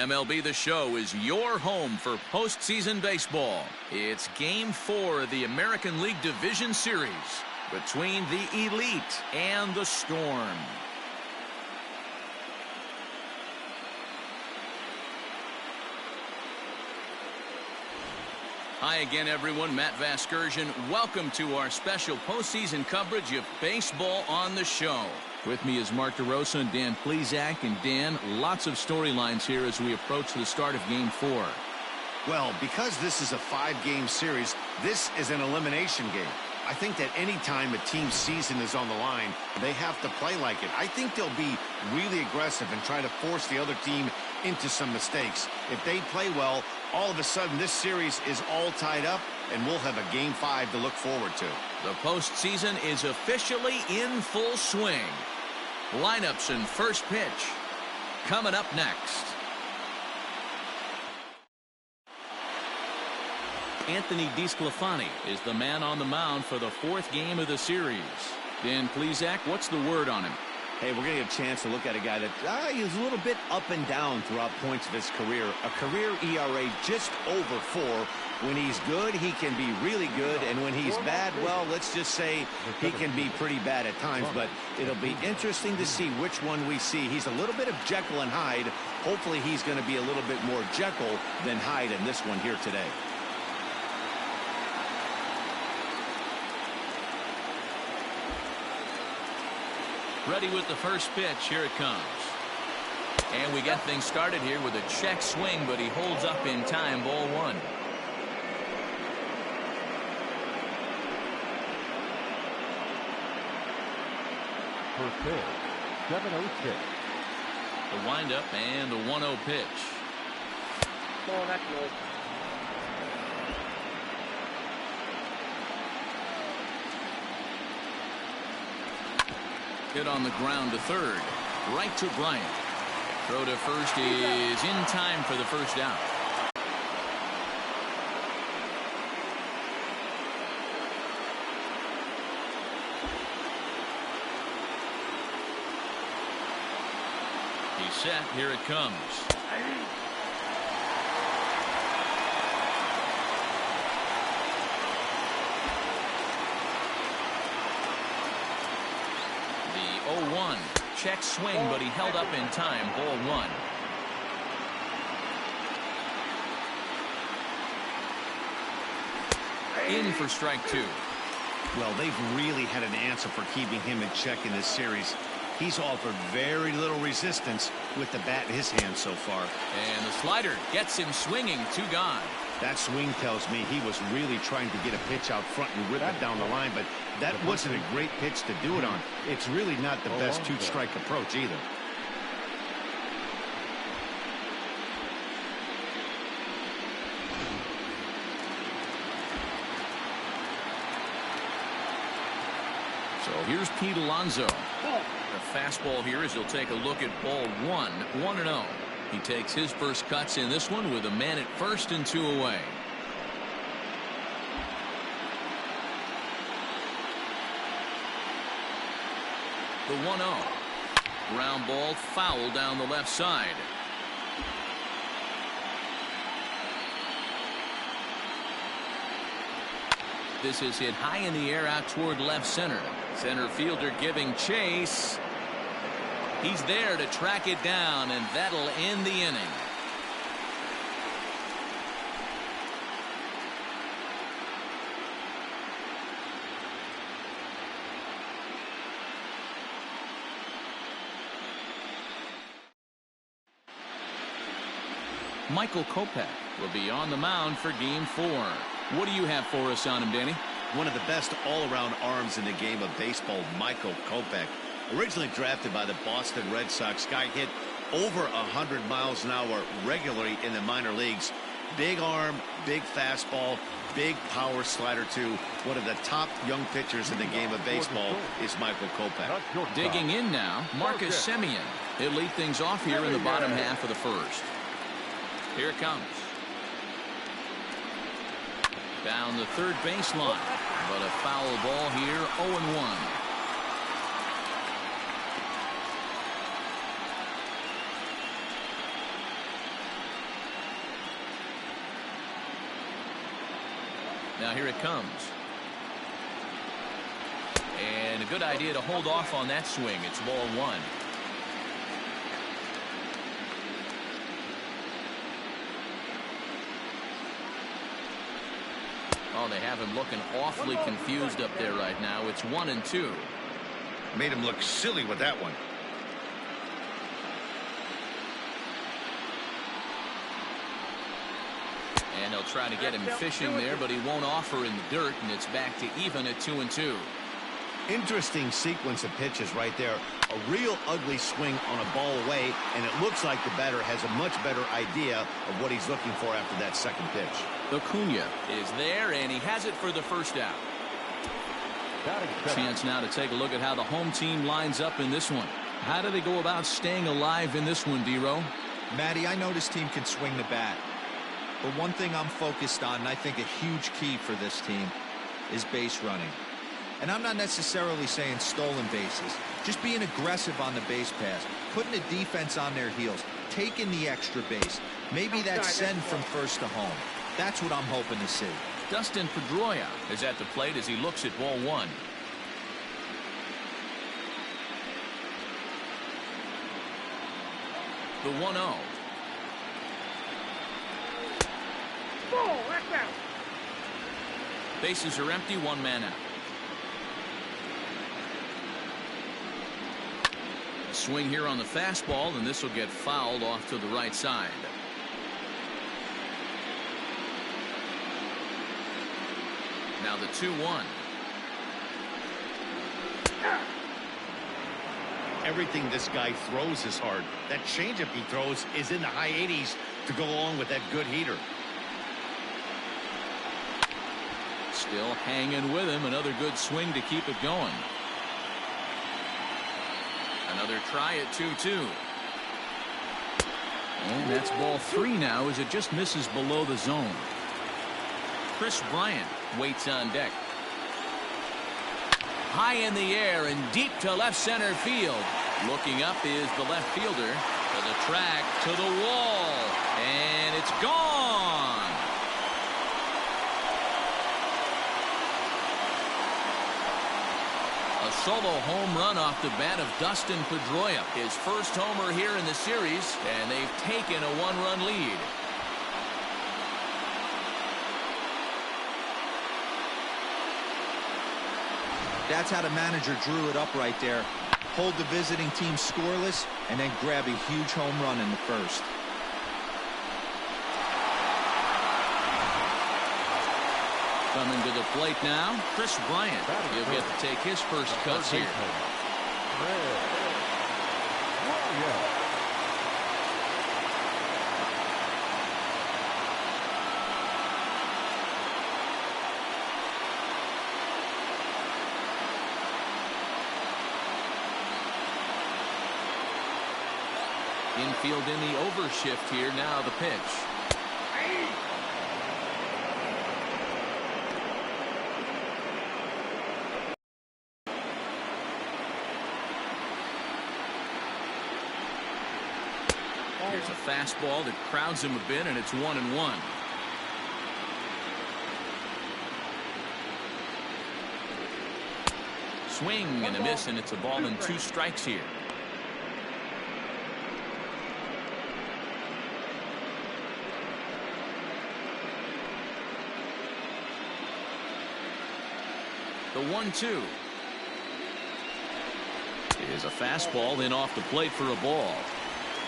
MLB The Show is your home for postseason baseball. It's Game 4 of the American League Division Series between the Elite and the Storm. Hi again, everyone. Matt Vasgersian. Welcome to our special postseason coverage of Baseball on the Show. With me is Mark DeRosa and Dan Plesac. And Dan, lots of storylines here as we approach the start of Game 4. Well, because this is a 5-game series, this is an elimination game. I think that any time a team's season is on the line, they have to play like it. I think they'll be really aggressive and try to force the other team into some mistakes. If they play well, all of a sudden this series is all tied up, and we'll have a Game 5 to look forward to. The postseason is officially in full swing. Lineups and first pitch coming up next. Anthony DeSclafani is the man on the mound for the 4th game of the series. Dan Plesac, what's the word on him? Hey, we're going to get a chance to look at a guy that he's a little bit up and down throughout points of his career. A career ERA just over 4. When he's good, he can be really good. And when he's bad, well, let's just say he can be pretty bad at times. But it'll be interesting to see which one we see. He's a little bit of Jekyll and Hyde. Hopefully he's going to be a little bit more Jekyll than Hyde in this one here today. Ready with the first pitch. Here it comes. And we get things started here with a check swing, but he holds up in time. Ball 1. First pitch, 7-0 The windup and the 1-0 pitch. Ball, that's low. Hit on the ground to third. Right to Bryant. Throw to first is in time for the first out. He's set. Here it comes. The 0-1 check swing, but he held up in time. Ball 1. In for strike 2. Well, they've really had an answer for keeping him in check in this series. He's offered very little resistance with the bat in his hand so far. And the slider gets him swinging. 2 gone. That swing tells me he was really trying to get a pitch out front and rip it down the line, but that wasn't a great pitch to do it on. It's really not the best 2-strike approach either. So here's Pete Alonso. The fastball here as he'll take a look at ball 1, 1-0. He takes his first cuts in this one with a man at first and 2 away. The 1-0. Ground ball foul down the left side. This is hit high in the air out toward left center. Center fielder giving chase. He's there to track it down, and that'll end the inning. Michael Kopech will be on the mound for Game 4. What do you have for us on him, Danny? One of the best all-around arms in the game of baseball, Michael Kopech. Originally drafted by the Boston Red Sox, guy hit over 100 miles an hour regularly in the minor leagues. Big arm, big fastball, big power slider too. One of the top young pitchers in the game of baseball is Michael Kopech. Digging in now, Marcus Semien. He'll lead things off here in the bottom half of the first. Here it comes. Down the third baseline, but a foul ball here, 0-1. Now here it comes. And a good idea to hold off on that swing. It's ball one. Oh, they have him looking awfully confused up there right now. It's 1-2. Made him look silly with that one. And they'll try to get him fishing there, but he won't offer in the dirt, and it's back to even at 2-2. Interesting sequence of pitches right there. A real ugly swing on a ball away, and it looks like the batter has a much better idea of what he's looking for after that second pitch. Acuna is there, and he has it for the first out. Chance now to take a look at how the home team lines up in this one. How do they go about staying alive in this one, D-Row? Matty, I know this team can swing the bat. But one thing I'm focused on, and I think a huge key for this team, is base running. And I'm not necessarily saying stolen bases. Just being aggressive on the base pass, putting the defense on their heels, taking the extra base. Maybe that send from first to home. That's what I'm hoping to see. Dustin Pedroia is at the plate as he looks at ball one. The 1-0. Bases are empty, one man out. A swing here on the fastball, and this will get fouled off to the right side. Now the 2-1. Everything this guy throws is hard. That changeup he throws is in the high 80s to go along with that good heater. Still hanging with him. Another good swing to keep it going. Another try at 2-2. And that's ball three now as it just misses below the zone. Chris Bryant waits on deck. High in the air and deep to left center field. Looking up is the left fielder. To the track, to the wall. And it's gone. A solo home run off the bat of Dustin Pedroia. His first homer here in the series, and they've taken a one-run lead. That's how the manager drew it up right there. Hold the visiting team scoreless and then grab a huge home run in the first. Coming to the plate now, Chris Bryant. He'll get to take his first cuts here. Infield in the overshift here. Now the pitch. Here's a fastball that crowds him a bit, and it's 1-1. Swing and a miss, and it's a ball and 2 strikes here. The 1-2 is a fastball in off the plate for a ball.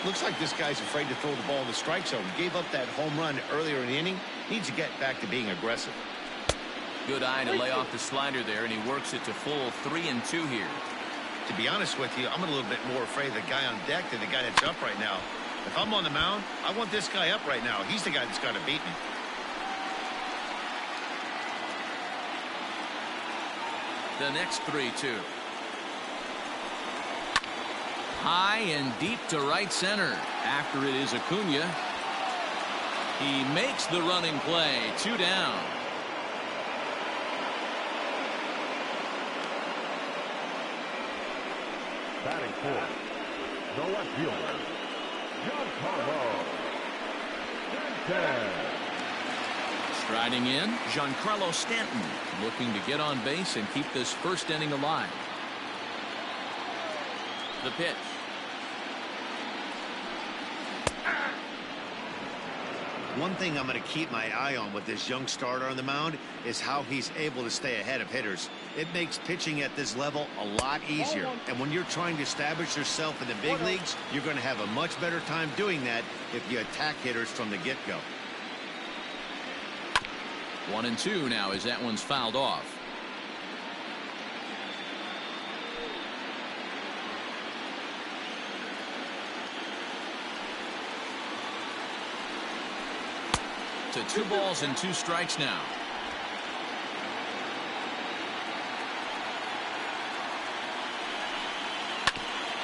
Looks like this guy's afraid to throw the ball in the strike zone. Gave up that home run earlier in the inning. Needs to get back to being aggressive. Good eye to lay off the slider there, and he works it to full 3-2 here. To be honest with you, I'm a little bit more afraid of the guy on deck than the guy that's up right now. If I'm on the mound, I want this guy up right now. He's the guy that's got to beat me. The next 3-2. High and deep to right center. After it is Acuna. He makes the running play. 2 down. Batting fourth, the left fielder, Giancarlo. Striding in, Giancarlo Stanton, looking to get on base and keep this first inning alive. The pitch. One thing I'm going to keep my eye on with this young starter on the mound is how he's able to stay ahead of hitters. It makes pitching at this level a lot easier. And when you're trying to establish yourself in the big leagues, you're going to have a much better time doing that if you attack hitters from the get-go. 1-2 now as that one's fouled off. To 2 balls and 2 strikes now.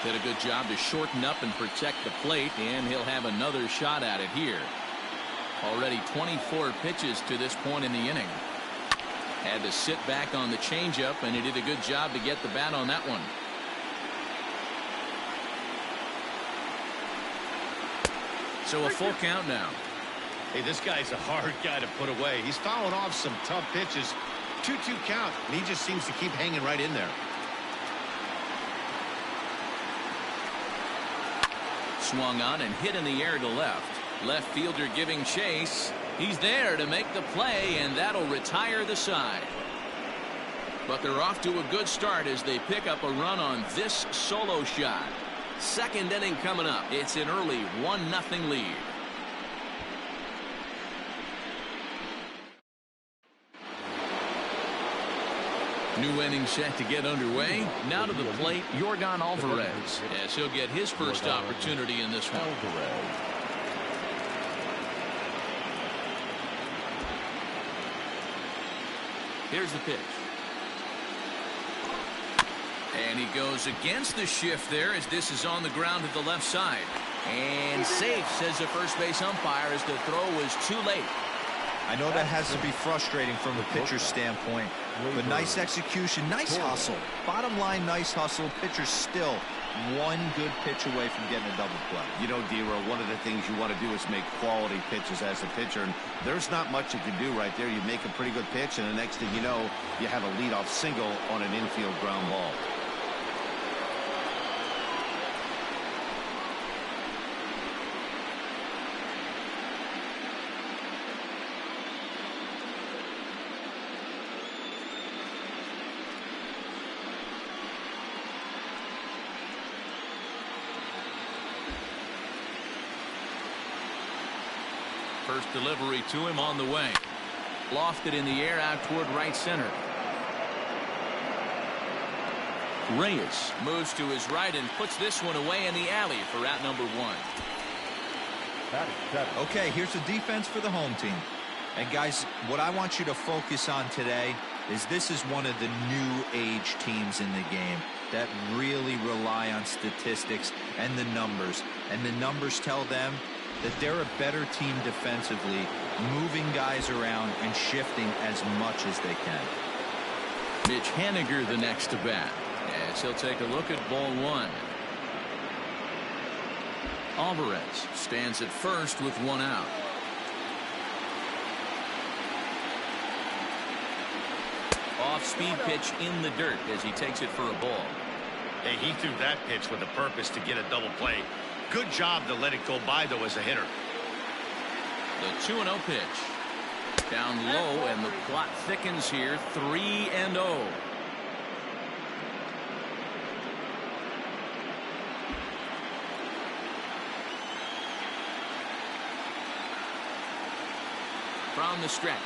Did a good job to shorten up and protect the plate, and he'll have another shot at it here. Already 24 pitches to this point in the inning. Had to sit back on the changeup, and he did a good job to get the bat on that one. So a full count now. Hey, this guy's a hard guy to put away. He's fouling off some tough pitches. 2-2 count, and he just seems to keep hanging right in there. Swung on and hit in the air to left. Left fielder giving chase. He's there to make the play, and that'll retire the side. But they're off to a good start as they pick up a run on this solo shot. Second inning coming up. It's an early 1-0 lead. New inning set to get underway. Now to the plate, Yordan Alvarez, as he'll get his first opportunity in this one. Here's the pitch. And he goes against the shift there as this is on the ground to the left side. And safe, says the first base umpire, as the throw was too late. I know that has to be frustrating from a pitcher's standpoint, but nice execution, nice hustle. Bottom line, nice hustle. Pitcher's still one good pitch away from getting a double play. You know, D-Row, one of the things you want to do is make quality pitches as a pitcher, and there's not much you can do right there. You make a pretty good pitch, and the next thing you know, you have a leadoff single on an infield ground ball. First delivery to him on the way. Lofted in the air out toward right center. Reyes moves to his right and puts this one away in the alley for out number 1. Okay, here's the defense for the home team. And guys, what I want you to focus on today is this is one of the new age teams in the game that really rely on statistics and the numbers. And the numbers tell them that they're a better team defensively, moving guys around and shifting as much as they can. Mitch Haniger the next to bat, as he'll take a look at ball 1. Alvarez stands at first with 1 out. Off-speed pitch in the dirt as he takes it for a ball. Hey, he threw that pitch with a purpose to get a double play. Good job to let it go by, though, as a hitter. The 2-0 pitch. Down low, and the plot thickens here. 3-0. From the stretch.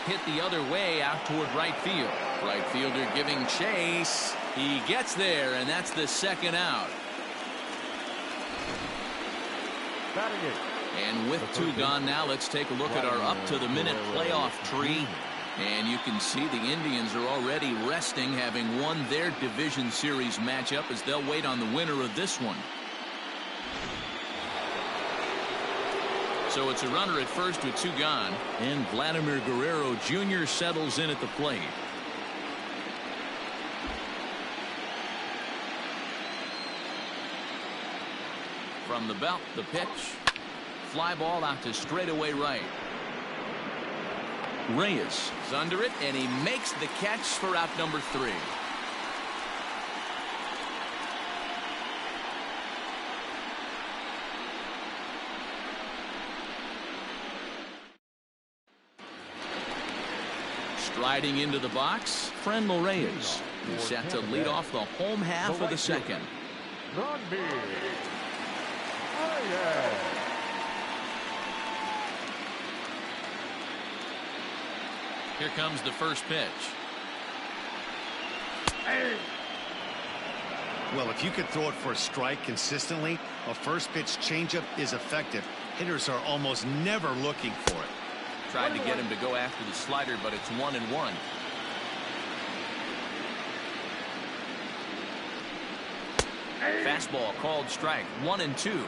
Hit the other way out toward right field. Right fielder giving chase. He gets there, and that's the 2nd out. And with 2 gone now, let's take a look at our up-to-the-minute playoff tree. And you can see the Indians are already resting, having won their division series matchup, as they'll wait on the winner of this one. So it's a runner at first with 2 gone, and Vladimir Guerrero Jr. settles in at the plate. From the belt, the pitch. Fly ball out to straightaway right. Reyes is under it, and he makes the catch for out number 3. Striding into the box, Friendly Reyes. He's set to lead off the home half of the second. Here comes the first pitch. Well, if you could throw it for a strike consistently, a first pitch changeup is effective. Hitters are almost never looking for it. Tried to get him to go after the slider, but it's 1-1. Fastball called strike. 1-2.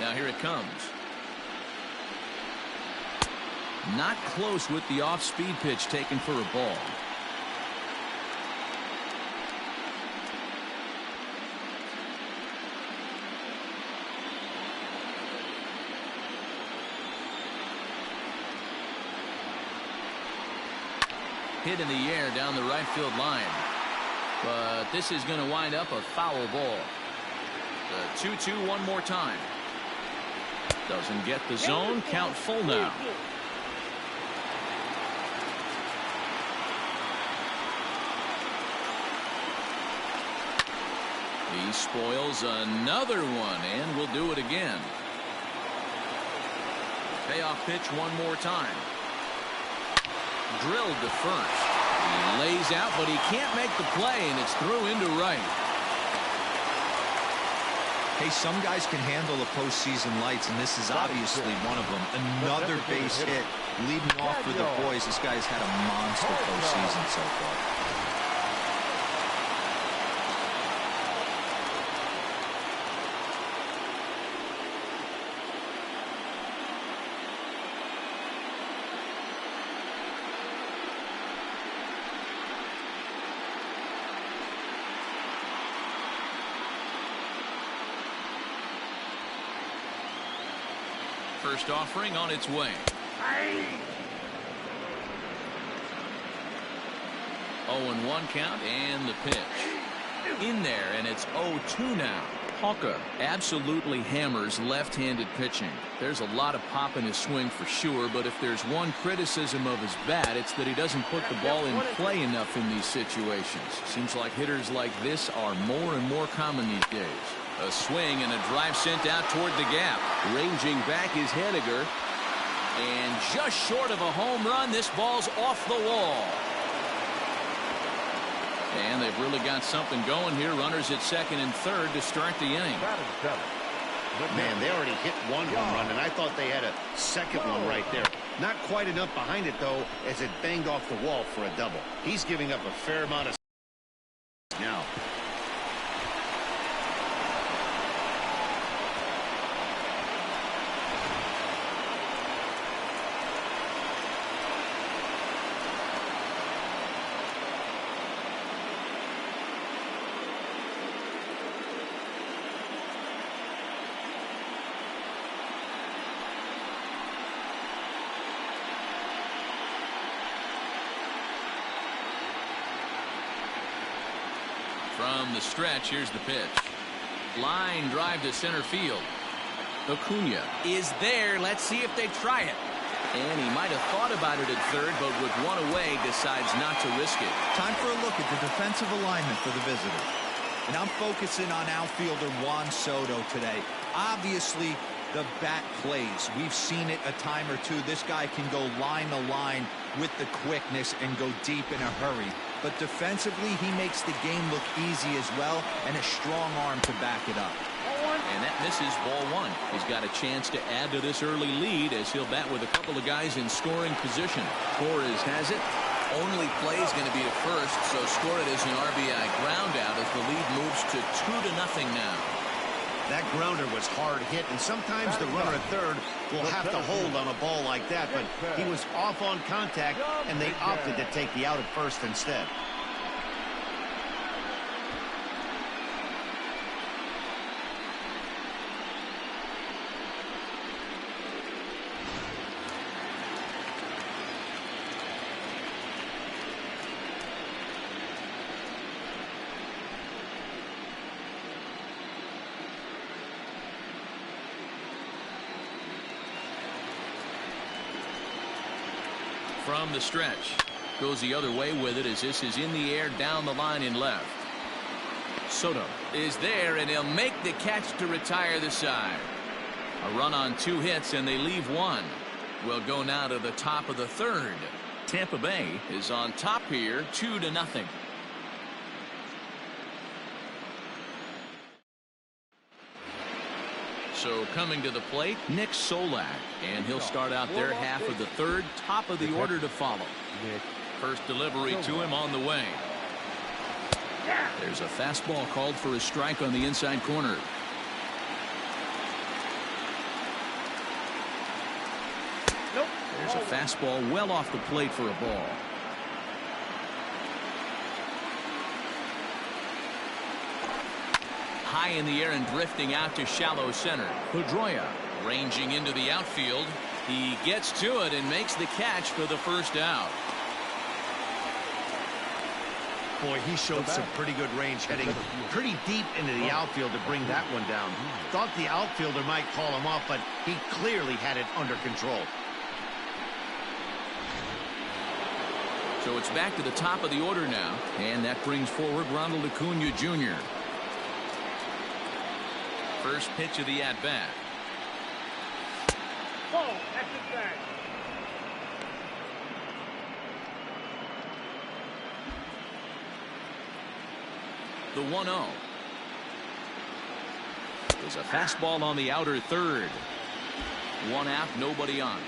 Now here it comes. Not close with the off-speed pitch taken for a ball. Hit in the air down the right field line. But this is going to wind up a foul ball. The 2-2 one more time. Doesn't get the zone. Count full now. He spoils another one, and will do it again. Payoff pitch one more time. Drilled to first. He lays out, but he can't make the play, and it's through into right. Hey, some guys can handle the postseason lights, and this is obviously one of them. Another base hit leading off for the boys. This guy's had a monster postseason so far. First offering on its way. 0-1 count, and the pitch. In there, and it's 0-2 now. Hawker absolutely hammers left-handed pitching. There's a lot of pop in his swing for sure, but if there's one criticism of his bat, it's that he doesn't put the ball in play enough in these situations. Seems like hitters like this are more and more common these days. A swing and a drive sent out toward the gap. Ranging back is Henniger. And just short of a home run, this ball's off the wall. And they've really got something going here. Runners at second and third to start the inning. Man, they already hit one home run, and I thought they had a second one right there. Not quite enough behind it, though, as it banged off the wall for a double. He's giving up a fair amount of now. From the stretch, here's the pitch. Line drive to center field. Acuna is there. Let's see if they try it. And he might have thought about it at third, but with one away, decides not to risk it. Time for a look at the defensive alignment for the visitors. And I'm focusing on outfielder Juan Soto today. Obviously, the bat plays. We've seen it a time or two. This guy can go line to line with the quickness and go deep in a hurry. But defensively, he makes the game look easy as well, and a strong arm to back it up. And that misses ball one. He's got a chance to add to this early lead as he'll bat with a couple of guys in scoring position. Torres has it. Only play is going to be to first, so score it as an RBI ground out as the lead moves to 2-0 now. That grounder was hard hit, and sometimes the runner at third will have to hold on a ball like that, but he was off on contact, and they opted to take the out at first instead. from the stretch. Goes the other way with it as this is in the air down the line in left. Soto is there, and he'll make the catch to retire the side. A run on 2 hits, and they leave 1. We'll go now to the top of the 3rd. Tampa Bay is on top here, 2-0. So coming to the plate, Nick Solak, and he'll start out their half of the 3rd, top of the order to follow. First delivery to him on the way. There's a fastball called for a strike on the inside corner. There's a fastball well off the plate for a ball. High in the air and drifting out to shallow center. Pedroia ranging into the outfield. He gets to it and makes the catch for the first out. Boy, he showed some pretty good range, heading pretty deep into the outfield to bring that one down. Thought the outfielder might call him off, but he clearly had it under control. So it's back to the top of the order now, and that brings forward Ronald Acuna Jr. First pitch of the at-bat. Oh, that's it back. The 1-0. There's a fastball on the outer 3rd. 1 out, nobody on.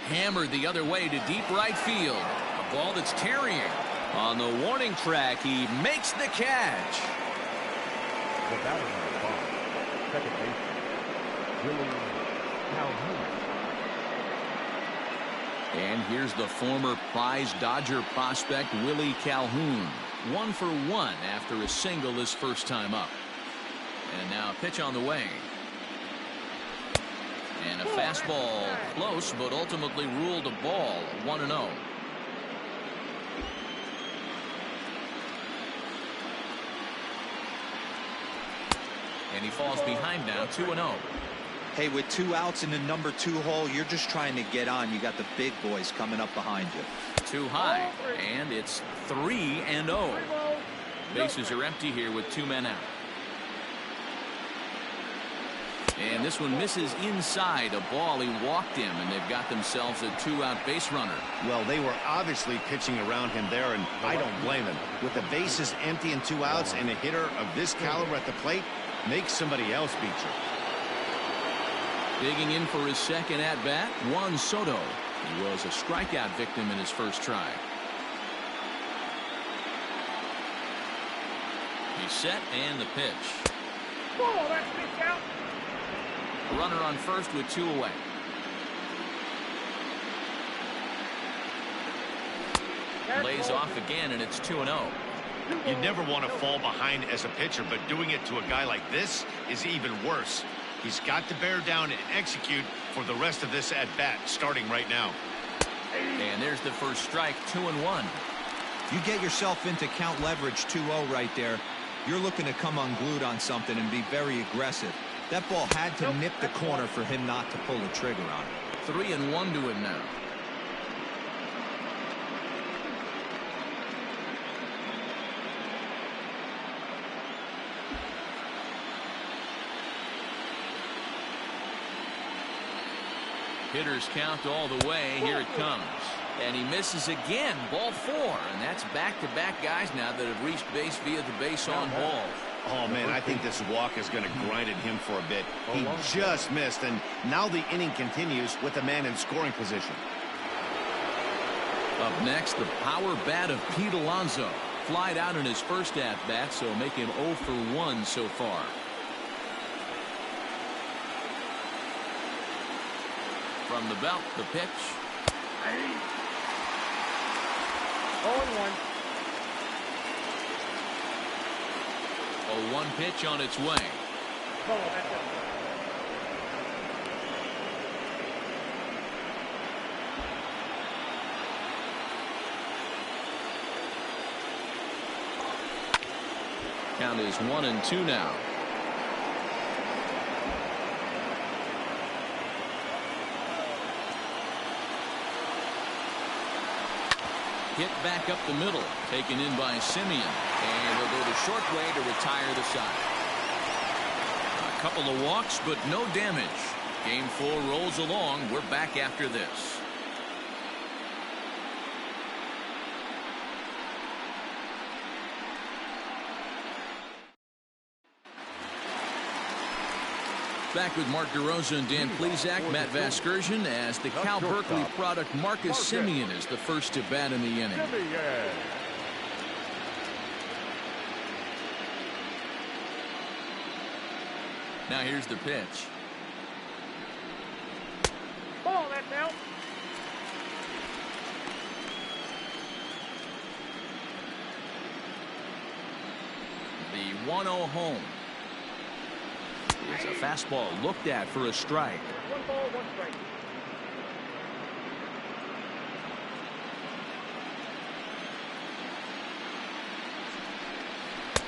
Hammered the other way to deep right field. A ball that's carrying. On the warning track, he makes the catch. The batter on the ball, second baseman, Willie Calhoun. And here's the former prize Dodger prospect Willie Calhoun. 1 for 1 after a single his first time up. And now a pitch on the way. And a fastball close, but ultimately ruled a ball. 1-0. And he falls behind now, 2-0. Hey, with 2 outs in the number 2 hole, you're just trying to get on. You got the big boys coming up behind you. Too high, and it's 3-0. Bases are empty here with 2 men out. And this one misses inside a ball. He walked him, and they've got themselves a 2-out base runner. Well, they were obviously pitching around him there, and I don't blame him. With the bases empty and 2 outs, and a hitter of this caliber at the plate, makes somebody else beat you. Digging in for his second at-bat, Juan Soto. He was a strikeout victim in his first try. He's set, and the pitch. Oh, that's pitch out. Runner on first with 2 away. Lays off again, and it's 2-0. You never want to fall behind as a pitcher, but doing it to a guy like this is even worse. He's got to bear down and execute for the rest of this at-bat, starting right now. And there's the first strike, 2-1. You get yourself into count leverage 2-0 right there. You're looking to come unglued on something and be very aggressive. That ball had to nip the corner for him not to pull the trigger on it. 3-1 to him now. Hitters count all the way. Here it comes. And he misses again. Ball 4. And that's back-to-back guys now that have reached base via the base on ball. Oh, man, I think this walk is going to grind at him for a bit. He just missed, and now the inning continues with the man in scoring position. Up next, the power bat of Pete Alonso. Flied out in his first at-bat, so make him 0 for 1 so far. From the belt, the pitch. 0-1. A 1 pitch on its way. Oh, that's it. Count is 1-2 now. hit back up the middle, taken in by Simeon, and they'll go the short way to retire the side. A couple of walks, but no damage. Game 4 rolls along. We're back after this. Back with Mark DeRosa and Dan Plesac, Matt Vasgersian, as the Cal Berkeley product Marcus Simeon is the first to bat in the inning. Now here's the pitch. Ball, that's out. The 1-0 home. It's a fastball looked at for a strike. 1 ball, 1 strike.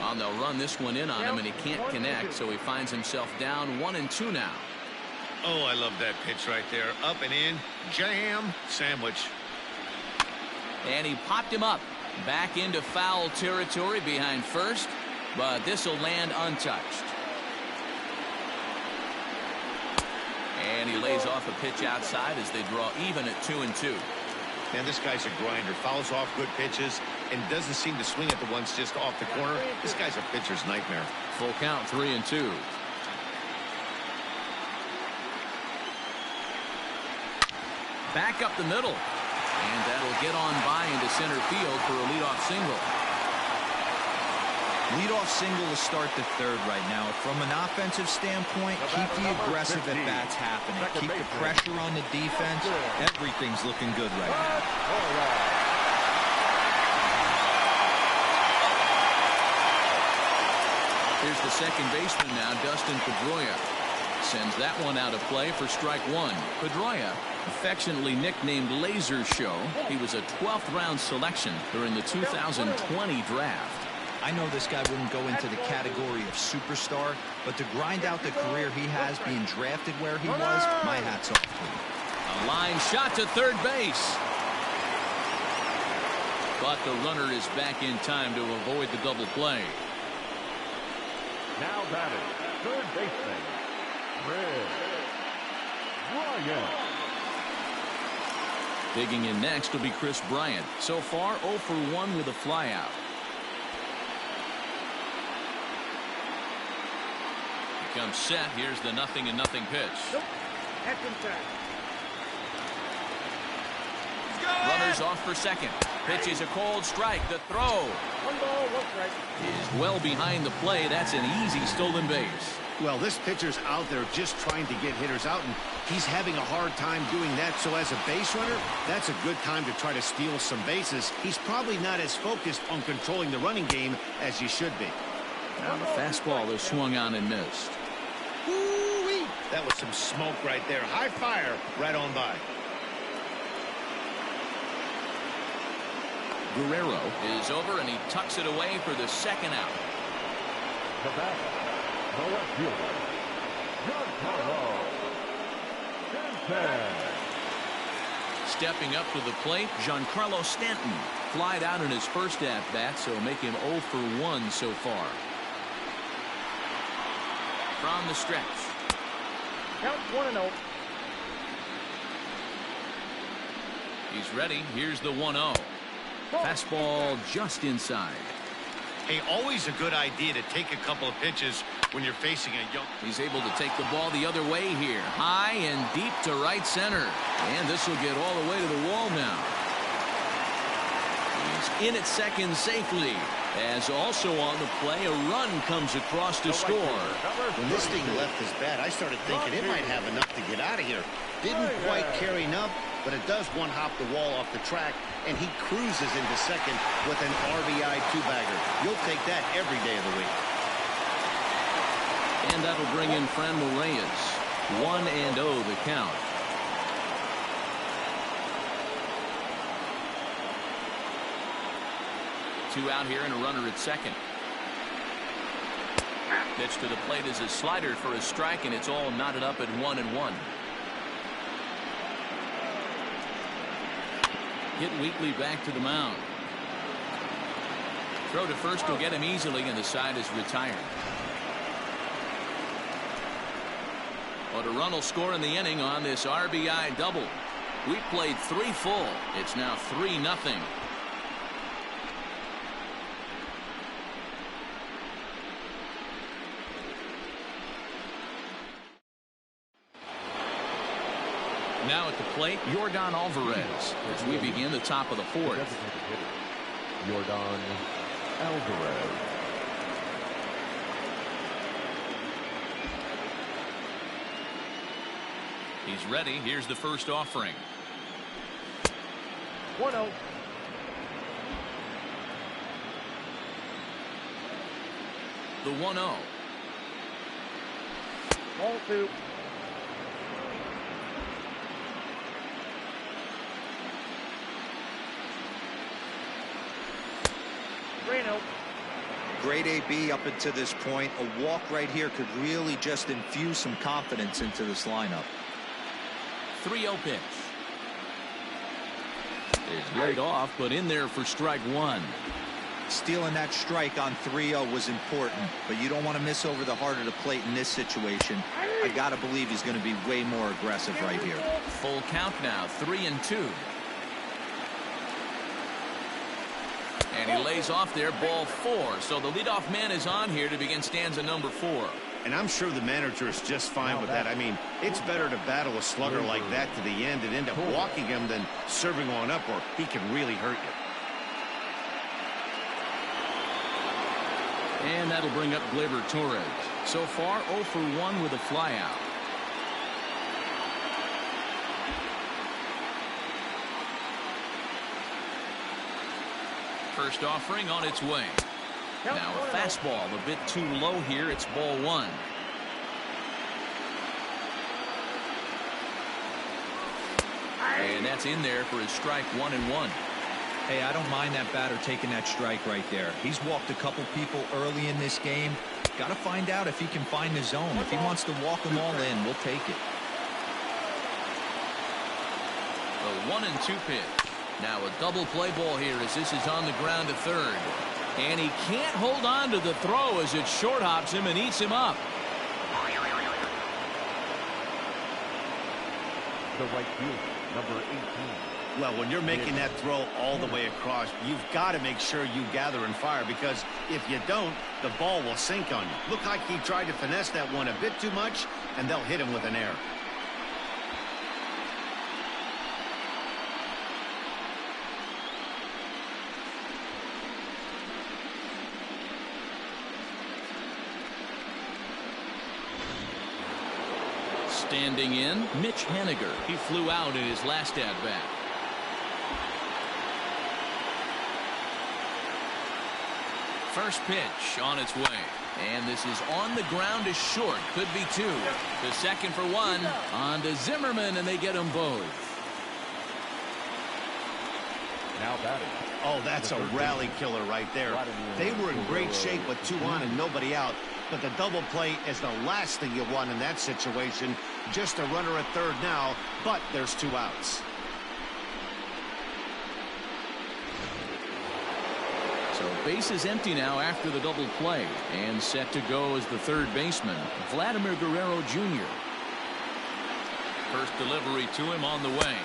Well, they'll run this one in on him, and he can't connect, so he finds himself down 1-2 now. Oh, I love that pitch right there. Up and in, jam, sandwich. And he popped him up. Back into foul territory behind first, but this will land untouched. And he lays off a pitch outside as they draw even at 2-2. Man, this guy's a grinder. Fouls off good pitches and doesn't seem to swing at the ones just off the corner. This guy's a pitcher's nightmare. Full count, 3-2. Back up the middle. And that'll get on by into center field for a leadoff single. Leadoff single to start the third right now. From an offensive standpoint, keep the aggressive at-bats happening. Keep the pressure on the defense. Everything's looking good right now. Here's the second baseman now, Dustin Pedroia. Sends that one out of play for strike 1. Pedroia, affectionately nicknamed Laser Show. He was a 12th round selection during the 2020 draft. I know this guy wouldn't go into the category of superstar, but to grind out the career he has being drafted where he was, my hat's off to him. A line shot to third base. But the runner is back in time to avoid the double play. Now batting, third baseman, Bryant. Digging in next will be Chris Bryant. So far, 0 for 1 with a flyout. Comes set. Here's the 0-0 pitch. Nope. That's inside. Runners off for second. Pitch is a cold strike. The throw 1 ball, 1 strike. is well behind the plate. That's an easy stolen base. Well, this pitcher's out there just trying to get hitters out, and he's having a hard time doing that. So as a base runner, that's a good time to try to steal some bases. He's probably not as focused on controlling the running game as he should be. Now the fastball is swung on and missed. Woo-wee. That was some smoke right there. High fire right on by. Guerrero is over, and he tucks it away for the second out. The batter, the left fielder, Giancarlo Stanton. Stepping up to the plate, Giancarlo Stanton flied out in his first at-bat, so make him 0 for 1 so far. From the stretch. Count 1-0. He's ready. Here's the 1-0. Fastball just inside. Hey, always a good idea to take a couple of pitches when you're facing a young. He's able to take the ball the other way here. High and deep to right center. And this will get all the way to the wall now. He's in at second safely. As also on the play, a run comes across to score. When this thing left his bat, I started thinking it might have enough to get out of here. Didn't quite carry enough, but it does one-hop the wall off the track, and he cruises into second with an RBI two-bagger. You'll take that every day of the week. And that'll bring in Franmil Reyes. 1-0 the count. Two out here and a runner at second. Pitch to the plate is a slider for a strike, and it's all knotted up at 1-1. hit Weekly back to the mound. Throw to first will get him easily, and the side is retired. But a run will score in the inning on this RBI double. We played 3 full. It's now 3-0. Now at the plate, Yordan Alvarez as we begin the top of the 4th. Yordan Alvarez. He's ready. Here's the first offering. 1-0. The 1-0. Ball 2. Great AB up until this point. A walk right here could really just infuse some confidence into this lineup. 3-0 pitch. It's laid off, but in there for strike 1. Stealing that strike on 3-0 was important, but you don't want to miss over the heart of the plate in this situation. I got to believe he's going to be way more aggressive right here. Full count now, 3-2. And he lays off there, ball 4. So the leadoff man is on here to begin stanza number 4. And I'm sure the manager is just fine with that. I mean, it's better to battle a slugger like that to the end and end up walking him than serving one up, or he can really hurt you. And that'll bring up Gleyber Torres. So far, 0 for 1 with a flyout. First offering on its way. Now a fastball a bit too low here. It's ball 1. And that's in there for his strike 1-1. Hey, I don't mind that batter taking that strike right there. He's walked a couple people early in this game. Got to find out if he can find the zone. If he wants to walk them all in, we'll take it. The 1-2 pitch. Now a double play ball here as this is on the ground to third. And he can't hold on to the throw as it short hops him and eats him up. The right fielder, number 18. Well, when you're making that throw all the way across, you've got to make sure you gather and fire, because if you don't, the ball will sink on you. Looked like he tried to finesse that one a bit too much, and they'll hit him with an error. Standing in, Mitch Haniger. He flew out in his last at-bat. First pitch on its way. And this is on the ground is short. Could be 2. The second for 1. On to Zimmerman, and they get them both. Now batting. Oh, that's a rally killer right there. They were in great shape with 2 on and nobody out. But the double play is the last thing you want in that situation. Just a runner at third now, but there's 2 outs. So base is empty now after the double play, and set to go as the third baseman, Vladimir Guerrero Jr. First delivery to him on the way,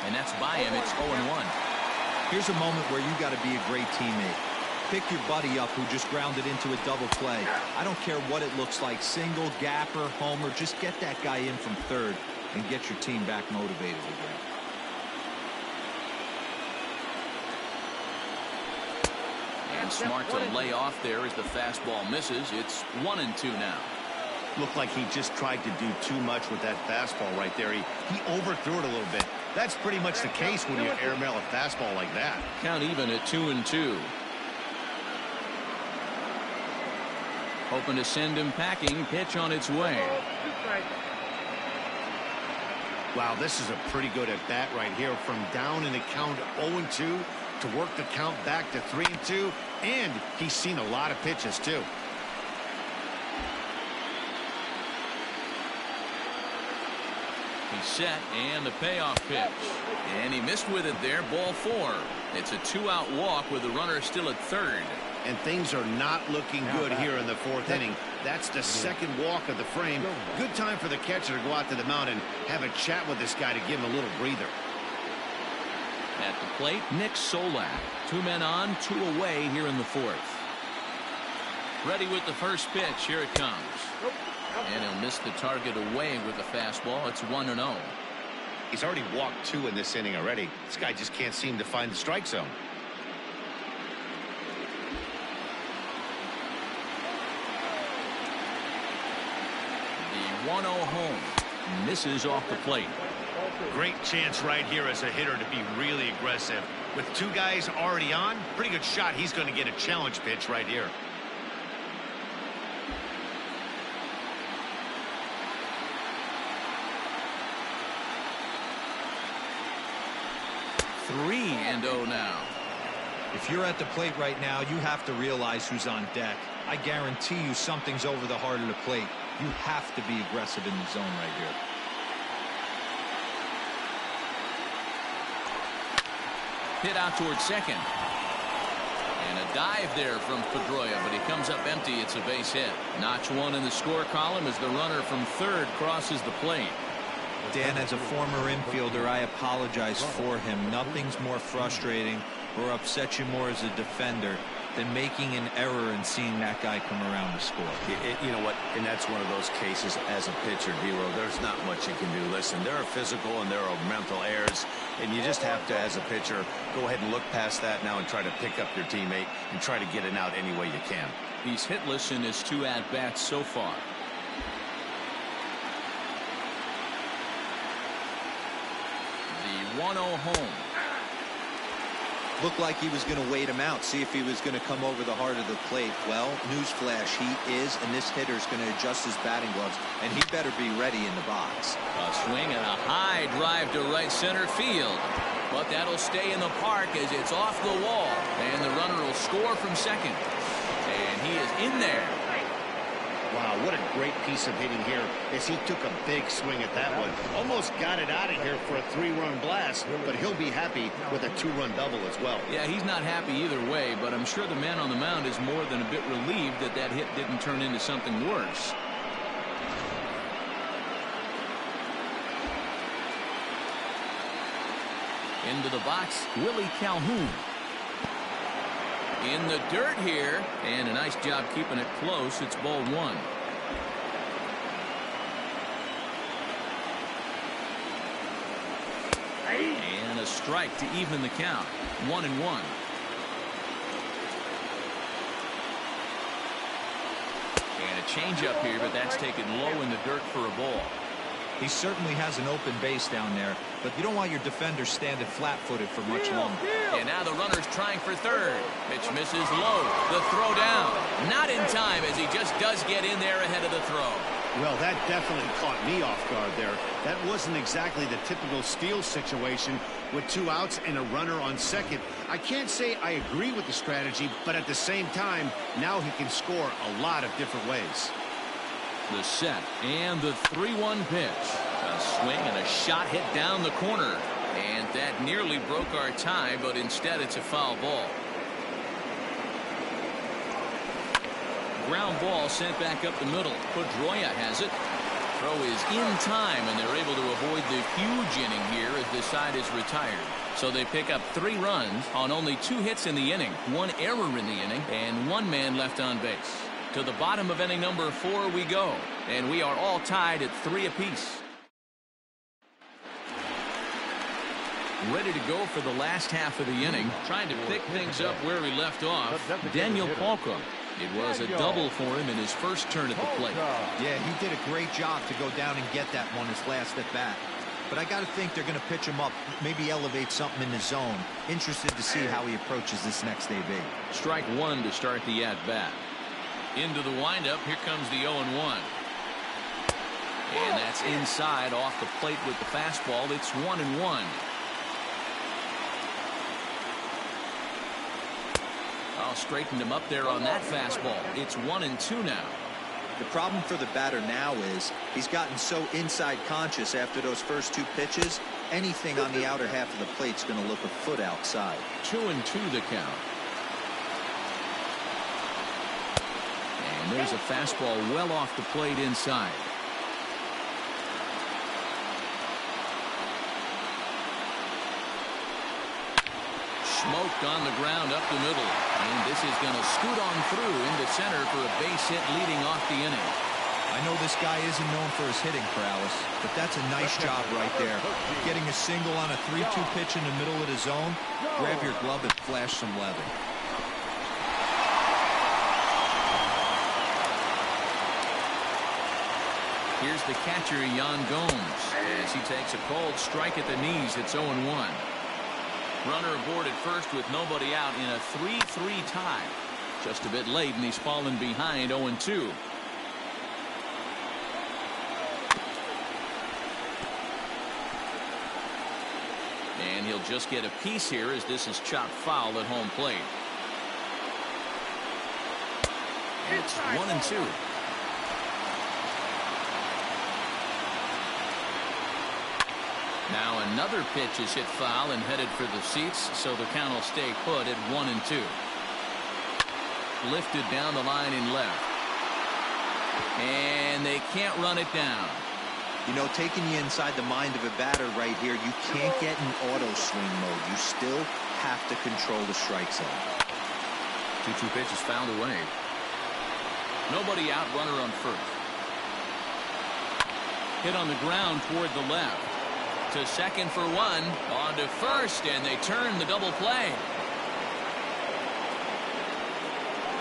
and that's by him. It's 0-1. Here's a moment where you got to be a great teammate. Pick your buddy up who just grounded into a double play. I don't care what it looks like, single, gapper, homer, just get that guy in from third and get your team back motivated again. And smart to lay off there as the fastball misses. It's 1-2 now. Looked like he just tried to do too much with that fastball right there. He overthrew it a little bit. That's pretty much the case when you airmail a fastball like that. Count even at 2-2. Hoping to send him packing. Pitch on its way. Wow, this is a pretty good at bat right here. From down in the count 0-2 to work the count back to 3-2. And he's seen a lot of pitches too. He set, and the payoff pitch. And he missed with it there, ball 4. It's a 2-out walk with the runner still at third. And things are not looking good here in the 4th inning. That's the second walk of the frame. Good time for the catcher to go out to the mound and have a chat with this guy to give him a little breather. At the plate, Nick Solak. 2 men on, 2 away here in the 4th. Ready with the first pitch. Here it comes. And he'll miss the target away with the fastball. It's 1-0. He's already walked 2 in this inning already. This guy just can't seem to find the strike zone. The 1-0 home. Misses off the plate. Great chance right here as a hitter to be really aggressive. With 2 guys already on, pretty good shot. He's going to get a challenge pitch right here. Three and 0 now. If you're at the plate right now, you have to realize who's on deck. I guarantee you something's over the heart of the plate. You have to be aggressive in the zone right here. Hit out towards second. And a dive there from Pedroia, but he comes up empty. It's a base hit. Notch 1 in the score column as the runner from third crosses the plate. Dan, as a former infielder, I apologize for him. Nothing's more frustrating or upsets you more as a defender than making an error and seeing that guy come around to score. You know what? And that's one of those cases as a pitcher, Hero. There's not much you can do. Listen, there are physical and there are mental errors, and you just have to, as a pitcher, go ahead and look past that now and try to pick up your teammate and try to get it out any way you can. He's hitless in his 2 at-bats so far. The 1-0 home. Looked like he was going to wait him out, see if he was going to come over the heart of the plate. Well, newsflash, he is, and this hitter's going to adjust his batting gloves, and he better be ready in the box. A swing and a high drive to right center field. But that'll stay in the park as it's off the wall, and the runner will score from second. And he is in there. Wow, what a great piece of hitting here as he took a big swing at that one. Almost got it out of here for a 3-run blast, but he'll be happy with a 2-run double as well. Yeah, he's not happy either way, but I'm sure the man on the mound is more than a bit relieved that that hit didn't turn into something worse. Into the box, Willie Calhoun. In the dirt here, and a nice job keeping it close. It's ball 1. And a strike to even the count. 1-1. And a changeup here, but that's taken low in the dirt for a ball. He certainly has an open base down there, but you don't want your defender standing flat-footed for much longer. And now the runner's trying for third. Pitch misses low. The throw down. Not in time as he just does get in there ahead of the throw. Well, that definitely caught me off guard there. That wasn't exactly the typical steal situation with 2 outs and a runner on second. I can't say I agree with the strategy, but at the same time, now he can score a lot of different ways. The set and the 3-1 pitch. A swing and a shot hit down the corner. And that nearly broke our tie, but instead it's a foul ball. Ground ball sent back up the middle. Pedroia has it. Throw is in time, and they're able to avoid the huge inning here as the side is retired. So they pick up 3 runs on only 2 hits in the inning, 1 error in the inning, and 1 man left on base. To the bottom of inning number 4 we go, and we are all tied at 3 apiece. Ready to go for the last half of the inning, trying to pick things up where we left off. Daniel Palka. It was a double for him in his first turn at the plate. Yeah, he did a great job to go down and get that one his last at bat. But I got to think they're going to pitch him up, maybe elevate something in the zone. Interested to see how he approaches this next AB. Strike 1 to start the at-bat. Into the windup, here comes the 0-1. And that's inside off the plate with the fastball. It's 1-1. I'll straighten him up there on that fastball. It's 1-2 now. The problem for the batter now is he's gotten so inside conscious after those first 2 pitches. Anything on the outer half of the plate's going to look a foot outside. 2-2 the count. And there's a fastball well off the plate inside. Smoked on the ground up the middle. And this is going to scoot on through into center for a base hit leading off the inning. I know this guy isn't known for his hitting prowess, but that's a nice job right there. Getting a single on a 3-2 pitch in the middle of the zone. Grab your glove and flash some leather. Here's the catcher, Yan Gomes, as he takes a cold strike at the knees. It's 0-1. Runner aboard at first with nobody out in a 3-3 tie. Just a bit late, and he's fallen behind 0-2. And he'll just get a piece here as this is chopped foul at home plate. It's 1-2. Now another pitch is hit foul and headed for the seats, so the count will stay put at 1-2. Lifted down the line in left. And they can't run it down. You know, taking you inside the mind of a batter right here, you can't get in auto swing mode. You still have to control the strike zone. 2-2 pitch is fouled away. Nobody out, runner on first. Hit on the ground toward the left. To second for one. On to first, and they turn the double play.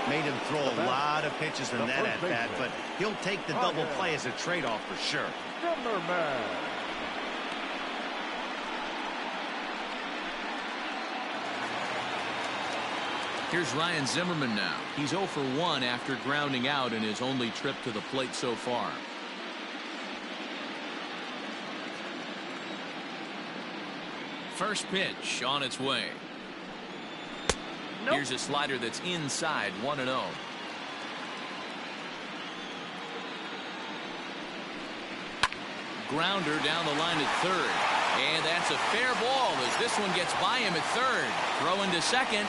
Made him throw a lot of pitches in that at bat, but he'll take the double play as a trade-off for sure. Zimmerman. Here's Ryan Zimmerman now. He's 0 for 1 after grounding out in his only trip to the plate so far. First pitch on its way. Here's a slider that's inside, 1-0. Grounder down the line at third. And that's a fair ball as this one gets by him at third. Throw into second.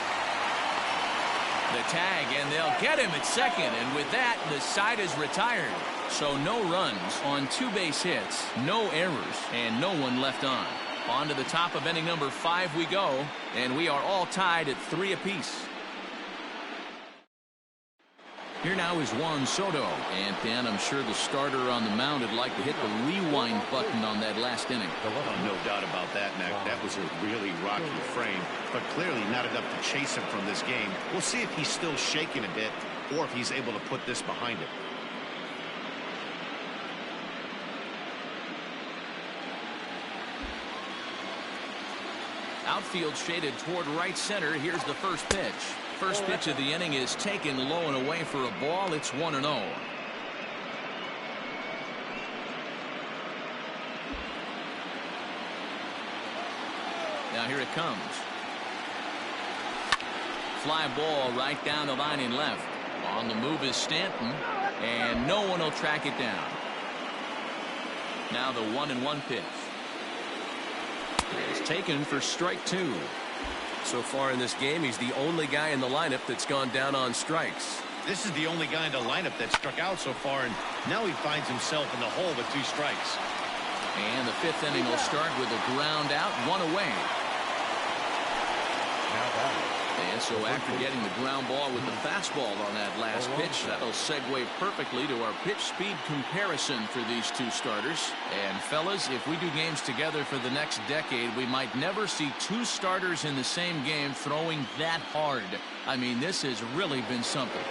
The tag, and they'll get him at second. And with that, the side is retired. So no runs on 2 base hits, no errors, and no one left on. On to the top of inning number 5 we go, and we are all tied at 3 apiece. Here now is Juan Soto, and Dan, I'm sure the starter on the mound would like to hit the rewind button on that last inning. Oh, no doubt about that, Mac. That was a really rocky frame, but clearly not enough to chase him from this game. We'll see if he's still shaking a bit, or if he's able to put this behind him. Outfield shaded toward right center. Here's the first pitch. First pitch of the inning is taken low and away for a ball. It's 1-0. Now here it comes. Fly ball right down the line in left. On the move is Stanton, and no one will track it down. Now the 1-1 pitch. It's taken for strike 2. So far in this game, he's the only guy in the lineup that's gone down on strikes. This is the only guy in the lineup that struck out so far, and now he finds himself in the hole with 2 strikes. And the 5th inning will start with a ground out, 1 away. And so after getting the ground ball with the fastball on that last pitch, that'll segue perfectly to our pitch speed comparison for these 2 starters. And fellas, if we do games together for the next decade, we might never see 2 starters in the same game throwing that hard. I mean, this has really been something.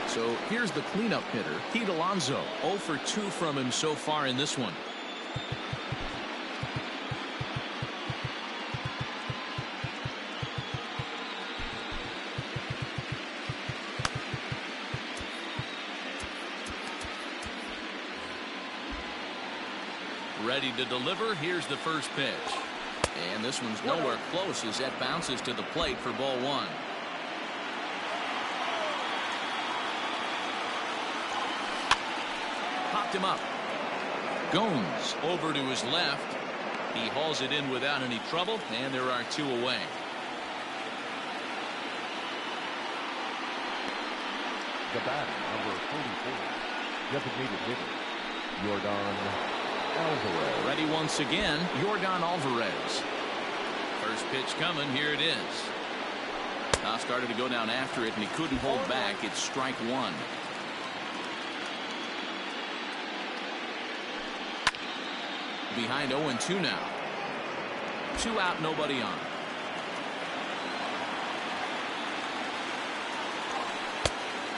So here's the cleanup hitter, Pete Alonso. 0 for 2 from him so far in this one. Ready to deliver. Here's the first pitch. And this one's nowhere close as that bounces to the plate for ball 1. picked him up. Gomes over to his left. He hauls it in without any trouble, and there are 2 away. The batter, number 44, designated hitter, Yordan Alvarez. Ready once again, Yordan Alvarez. First pitch coming. Here it is. Now started to go down after it, and he couldn't hold back. It's strike 1. Behind 0-2 now. 2 out, nobody on.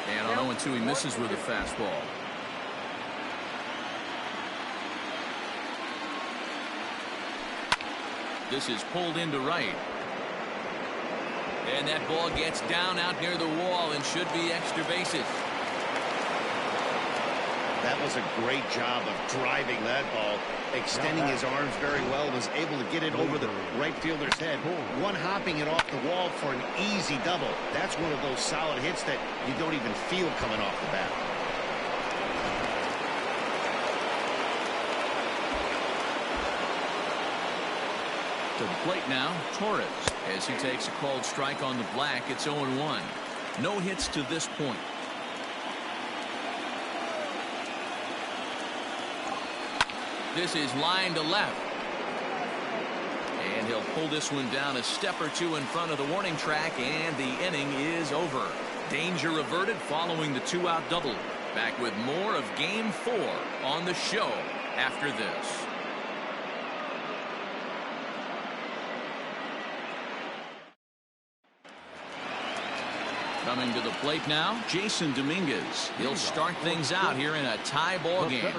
And on 0-2, he misses with a fastball. This is pulled into right. And that ball gets down out near the wall and should be extra bases. That was a great job of driving that ball, extending his arms very well, was able to get it over the right fielder's head, one hopping it off the wall for an easy double. That's one of those solid hits that you don't even feel coming off the bat. To the plate now, Torres, as he takes a called strike on the black. It's 0-1. No hits to this point. This is line to left. And he'll pull this one down a step or 2 in front of the warning track, and the inning is over. Danger averted following the 2-out double. Back with more of Game 4 on the show after this. Coming to the plate now, Jason Dominguez. He'll start things out here in a tie ball game.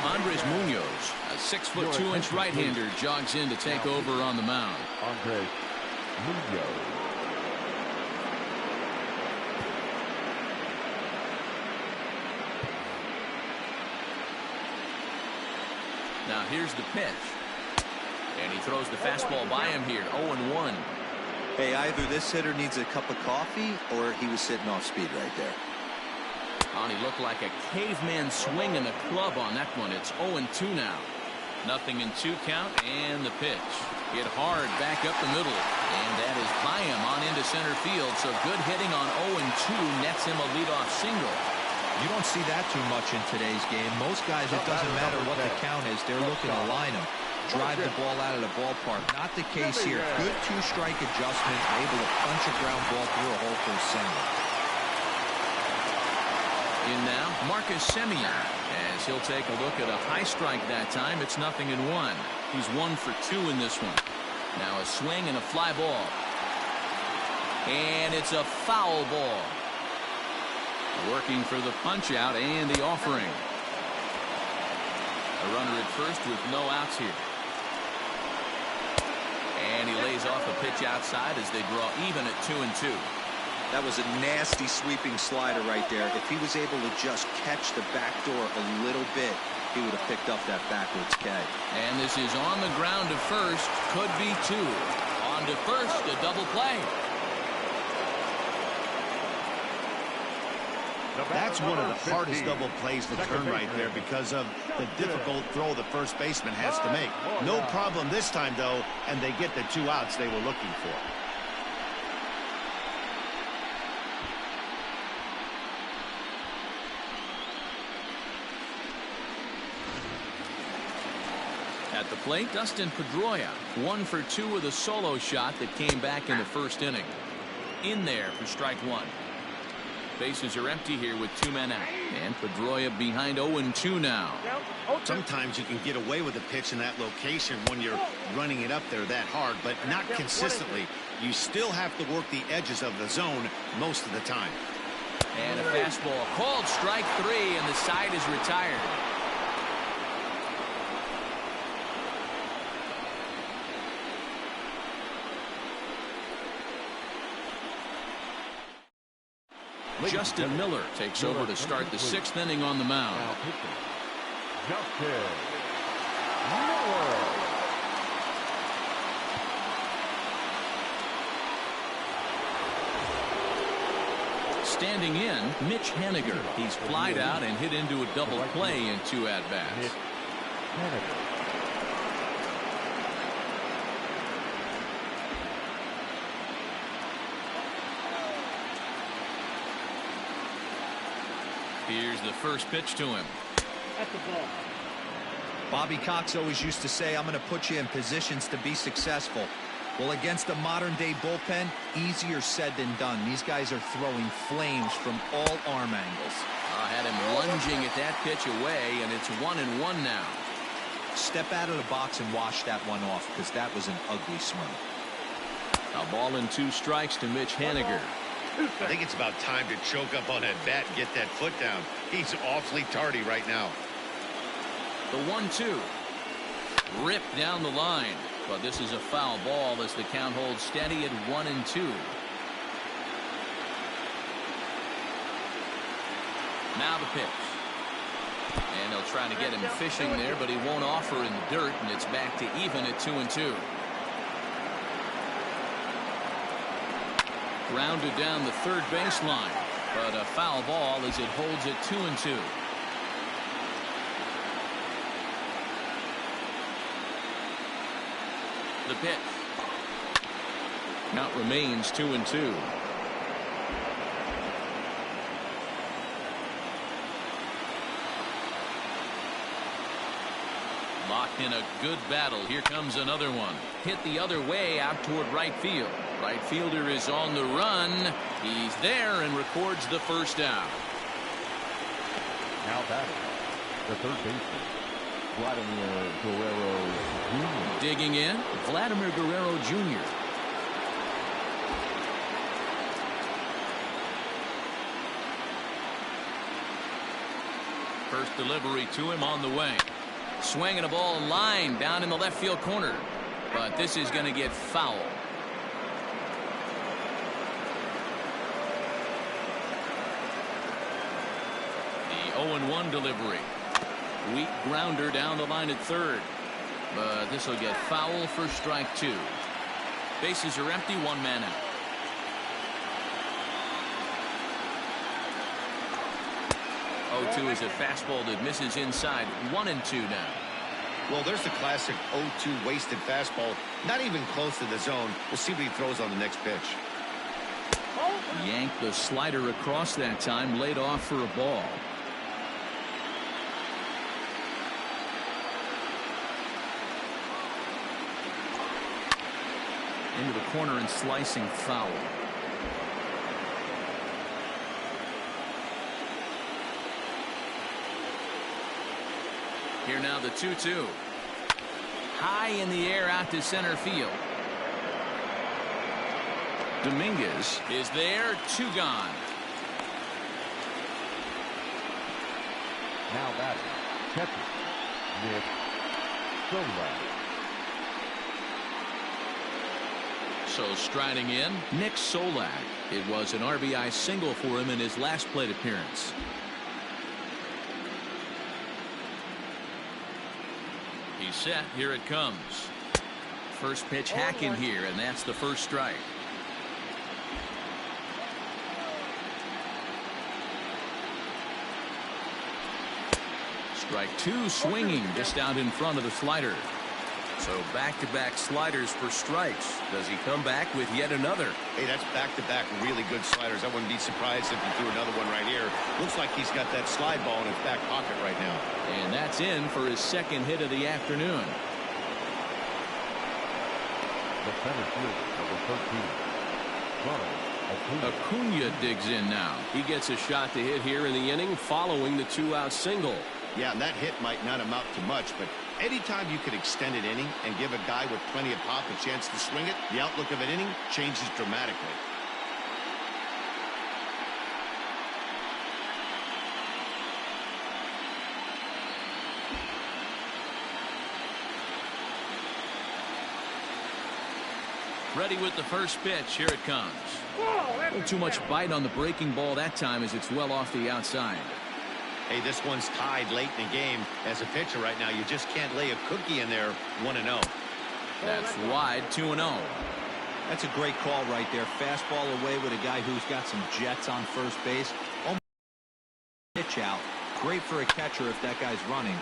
Andres Munoz, a 6'2" right-hander, jogs in to take over on the mound. Andres Munoz. Now here's the pitch. And he throws the fastball by him here. 0-1. Hey, either this hitter needs a cup of coffee or he was sitting off speed right there. Oh, he looked like a caveman swinging a club on that one. It's 0-2 now. Nothing in 2 count, and the pitch. Hit hard back up the middle. And that is by him on into center field. So good hitting on 0-2 nets him a leadoff single. You don't see that too much in today's game. Most guys, it doesn't matter what the count is. They're looking to line them, drive the ball out of the ballpark. Not the case here. Good 2-strike adjustment, able to punch a ground ball through a hole for a single. In now, Marcus Semien, as he'll take a look at a high strike that time. It's 0-1. He's 1 for 2 in this one. Now a swing and a fly ball. And it's a foul ball. Working for the punch out and the offering. A runner at first with no outs here. And he lays off a pitch outside as they draw even at 2-2. That was a nasty sweeping slider right there. If he was able to just catch the back door a little bit, he would have picked up that backwards K. And this is on the ground to first. Could be 2. On to first, a double play. That's one of the hardest double plays to turn right there because of the difficult throw the first baseman has to make. No problem this time, though, and they get the 2 outs they were looking for. At the plate, Dustin Pedroia, 1 for 2 with a solo shot that came back in the first inning. In there for strike 1. Bases are empty here with 2 men out. And Pedroia behind 0-2 now. Sometimes you can get away with a pitch in that location when you're running it up there that hard, but not consistently. You still have to work the edges of the zone most of the time. And a fastball called strike 3, and the side is retired. Justin Miller takes over to start the 6th inning on the mound. Justin Miller. Standing in, Mitch Haniger. He's flied out and hit into a double play in 2 at-bats. Here's the first pitch to him. That's the ball. Bobby Cox always used to say, I'm going to put you in positions to be successful. Well, against a modern-day bullpen, easier said than done. These guys are throwing flames from all arm angles. Had him lunging at that pitch away, and it's 1-1 now. Step out of the box and wash that one off, because that was an ugly swing. A ball and 2 strikes to Mitch Haniger. I think it's about time to choke up on that bat and get that foot down. He's awfully tardy right now. The 1-2. Ripped down the line. But this is a foul ball as the count holds steady at 1-2. Now the pitch. And they'll try to get him fishing there, but he won't offer in the dirt, and it's back to even at 2-2. Grounded down the third baseline, but a foul ball as it holds at 2-2. The pitch. Count remains 2-2. Locked in a good battle. Here comes another one. Hit the other way out toward right field. Right fielder is on the run. He's there and records the first out. Now batting, the third baseman, Vladimir Guerrero Jr. Digging in, Vladimir Guerrero Jr. First delivery to him on the way. Swinging a ball line down in the left field corner. But this is going to get foul. The 0-1 delivery. Weak grounder down the line at third. But this will get foul for strike 2. Bases are empty, 1 man out. 0-2 is a fastball that misses inside. 1-2 now. Well, there's the classic 0-2 wasted fastball. Not even close to the zone. We'll see what he throws on the next pitch. Yanked the slider across that time, laid off for a ball. Into the corner and slicing foul. Here now the 2-2. High in the air out to center field. Dominguez is there. 2 gone. Now batting, catcher, Nick Solak. So striding in, Nick Solak. It was an RBI single for him in his last plate appearance. He's set. Here it comes. First pitch hacking here, and that's the first strike. Strike 2 swinging just out in front of the slider. So back-to-back sliders for strikes. Does he come back with yet another? Hey, that's back-to-back really good sliders. I wouldn't be surprised if he threw another one right here. Looks like he's got that slide ball in his back pocket right now. And that's in for his second hit of the afternoon. The center fielder, number 13, Ronald Acuna. Acuna digs in now. He gets a shot to hit here in the inning following the 2-out single. Yeah, and that hit might not amount to much, but anytime you can extend an inning and give a guy with plenty of pop a chance to swing it, the outlook of an inning changes dramatically. Ready with the first pitch. Here it comes. Not too much bite on the breaking ball that time as it's well off the outside. Hey, this one's tied late in the game. As a pitcher right now, you just can't lay a cookie in there. 1-0. That's wide. 2-0. That's a great call right there. Fastball away with a guy who's got some jets on first base. Almost pitch out. Great for a catcher if that guy's running.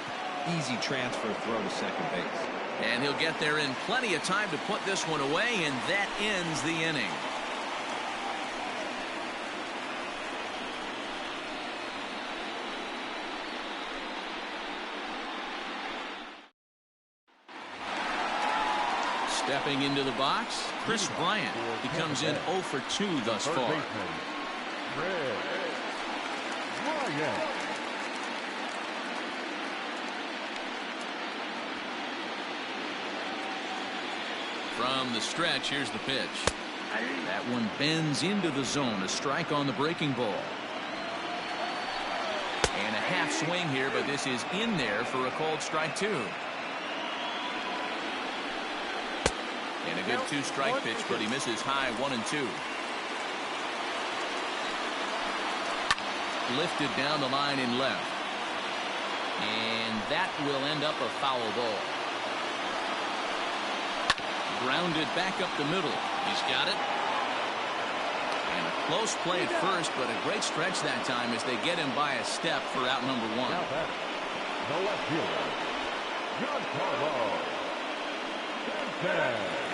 Easy transfer throw to second base. And he'll get there in plenty of time to put this one away, and that ends the inning. Stepping into the box, Chris Bryant. He comes in 0 for 2 thus far. From the stretch, here's the pitch. That one bends into the zone. A strike on the breaking ball. And a half swing here, but this is in there for a called strike 2. And a good 2-strike pitch, but he misses high 1 and 2. Lifted down the line in left. And that will end up a foul ball. Grounded back up the middle. He's got it. And a close play at first, but a great stretch that time as they get him by a step for out number 1. Now back, the left fielder, Giancarlo Stanton.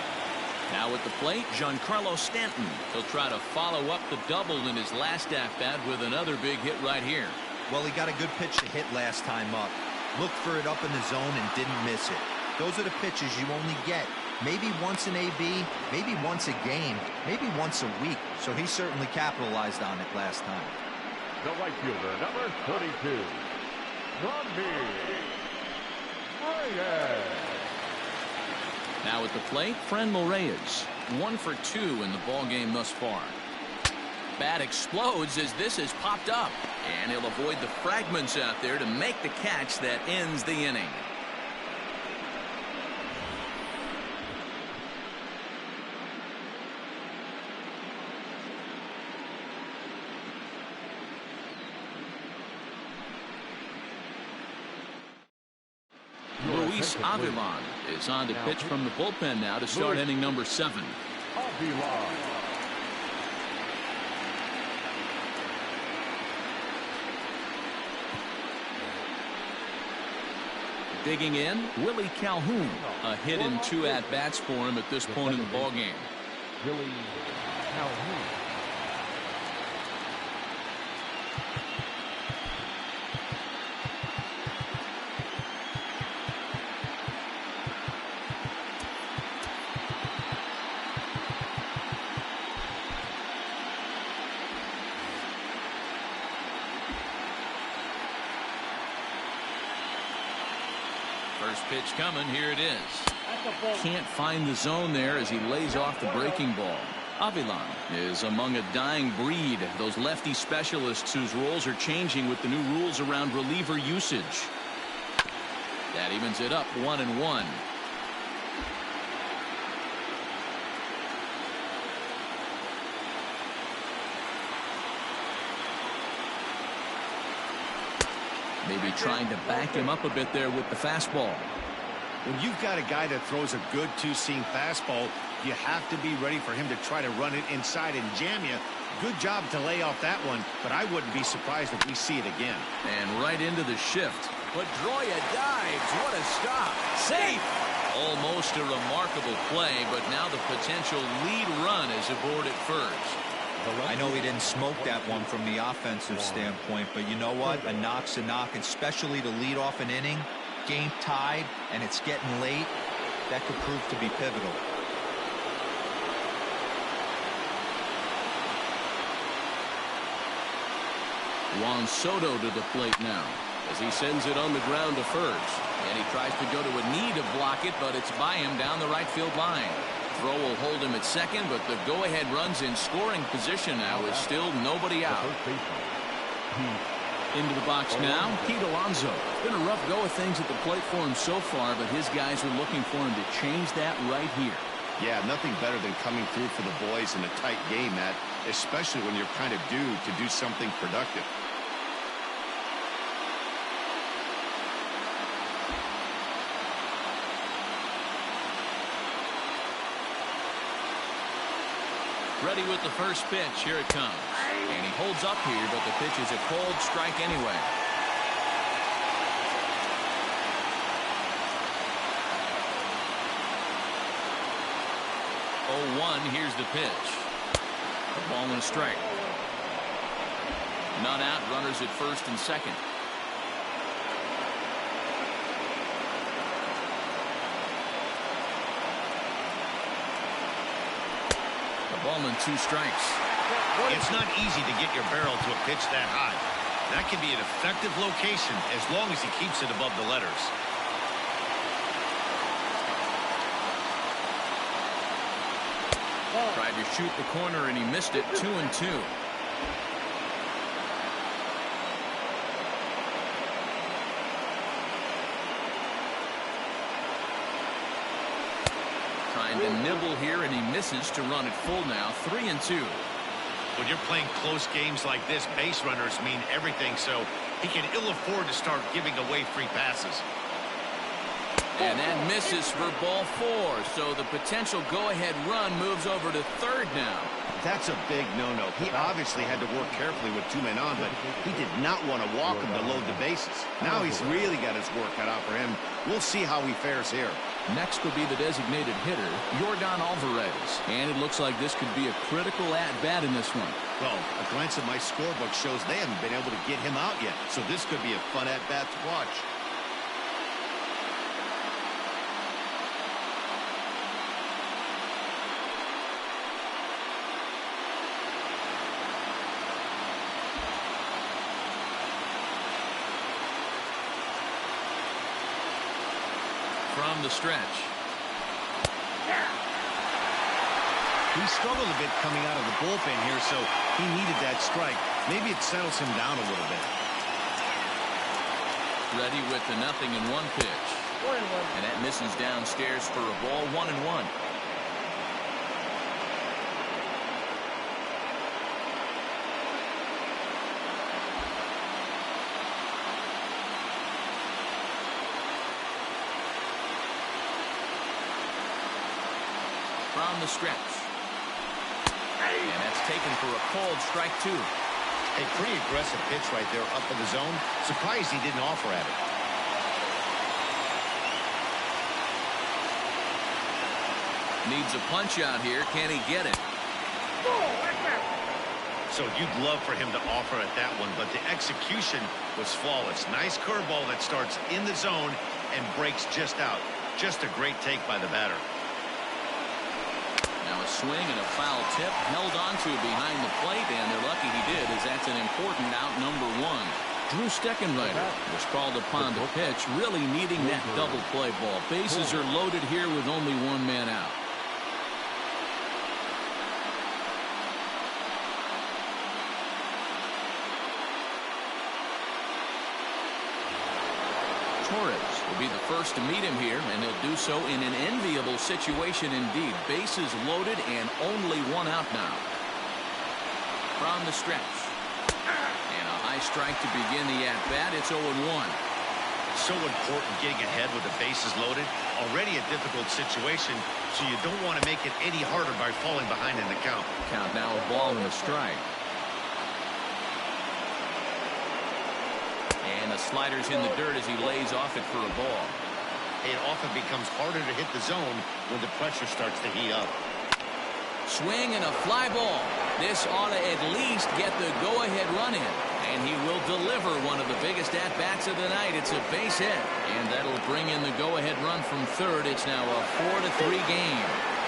Now at the plate, Giancarlo Stanton. He'll try to follow up the double in his last at-bat with another big hit right here. Well, he got a good pitch to hit last time up. Looked for it up in the zone and didn't miss it. Those are the pitches you only get. Maybe once an AB, maybe once a game, maybe once a week. So he certainly capitalized on it last time. The right fielder, number 32, Ronnie Reyes. Now at the plate, Franmil Reyes. 1 for 2 in the ballgame thus far. Bat explodes as this is popped up. And he'll avoid the fragments out there to make the catch that ends the inning. Luis Avilan is on to pitch from the bullpen now to start inning number 7. Avilan. Digging in, Willie Calhoun. A hit in 2 at-bats for him at this point in the ballgame. Willie Calhoun. First pitch coming. Here it is. Can't find the zone there as he lays off the breaking ball. Avilan is among a dying breed. Those lefty specialists whose roles are changing with the new rules around reliever usage. That evens it up 1 and 1. Maybe trying to back him up a bit there with the fastball. When you've got a guy that throws a good two-seam fastball, you have to be ready for him to try to run it inside and jam you. Good job to lay off that one, but I wouldn't be surprised if we see it again. And right into the shift. Pedroia dives. What a stop. Safe. Almost a remarkable play, but now the potential lead run is aboard at first. I know he didn't smoke that one from the offensive standpoint, but you know what? A knock's a knock, especially to lead off an inning. Game tied, and it's getting late. That could prove to be pivotal. Juan Soto to the plate now as he sends it on the ground to first. And he tries to go to a knee to block it, but it's by him down the right field line. Throw will hold him at second, but the go-ahead runs in scoring position now is still nobody out. Into the box now, Pete Alonso. Been a rough go of things at the plate for him so far, but his guys are looking for him to change that right here. Yeah, nothing better than coming through for the boys in a tight game, Matt, especially when you're kind of due to do something productive. Ready with the first pitch. Here it comes. And he holds up here, but the pitch is a cold strike anyway. 0-1. Here's the pitch. A ball and a strike. None out. Runners at first and second. A ball and 2 strikes. It's not easy to get your barrel to a pitch that high. That can be an effective location as long as he keeps it above the letters. Tried to shoot the corner and he missed it. 2-2. Trying to nibble here and he misses to run it full now. 3-2. When you're playing close games like this, base runners mean everything, so he can ill afford to start giving away free passes. And that misses for ball 4. So the potential go-ahead run moves over to third now. That's a big no-no. He obviously had to work carefully with 2 men on, but he did not want to walk him to load the bases. Now he's really got his work cut out for him. We'll see how he fares here. Next will be the designated hitter, Yordan Alvarez. And it looks like this could be a critical at-bat in this one. Well, a glance at my scorebook shows they haven't been able to get him out yet, so this could be a fun at-bat to watch. From the stretch. He struggled a bit coming out of the bullpen here, so he needed that strike. Maybe it settles him down a little bit. Ready with the 0-1 pitch. 1-1. And that misses downstairs for a ball. 1-1. From the stretch. And that's taken for a cold strike 2. A pretty aggressive pitch right there up in the zone. Surprised he didn't offer at it. Needs a punch out here. Can he get it? So you'd love for him to offer at that one, but the execution was flawless. Nice curveball that starts in the zone and breaks just out. Just a great take by the batter. Now a swing and a foul tip held onto behind the plate, and they're lucky he did, as that's an important out, number 1. Drew Steckenrider was called upon to pitch, really needing that double play ball. Bases are loaded here with only 1 man out. Torres will be the first to meet him here, and he'll do so in an enviable situation indeed. Bases loaded and only 1 out now. From the stretch. And a high strike to begin the at-bat. It's 0-1. So important getting ahead with the bases loaded. Already a difficult situation, so you don't want to make it any harder by falling behind in the count. Count now a ball and a strike. And the slider's in the dirt as he lays off it for a ball. It often becomes harder to hit the zone when the pressure starts to heat up. Swing and a fly ball. This ought to at least get the go-ahead run in. And he will deliver one of the biggest at-bats of the night. It's a base hit. And that'll bring in the go-ahead run from third. It's now a 4-3 game.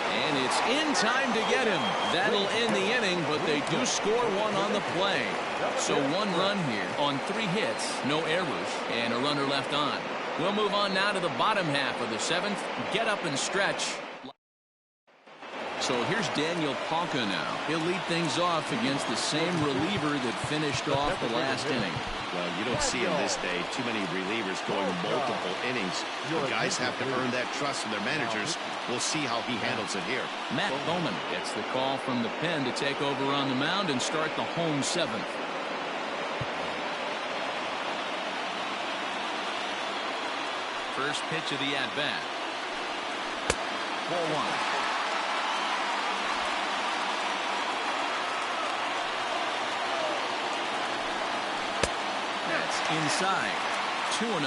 And it's in time to get him. That'll end the inning, but they do score 1 on the play. So 1 run here on 3 hits, no errors, and a runner left on. We'll move on now to the bottom half of the 7th. Get up and stretch. So here's Daniel Palka now. He'll lead things off against the same reliever that finished off the last inning. Well, you don't see in this day too many relievers going multiple innings. The guys have to earn that trust from their managers. We'll see how he handles it here. Matt Bowman gets the call from the pen to take over on the mound and start the home 7th. First pitch of the at-bat. Ball 1. inside. 2-0.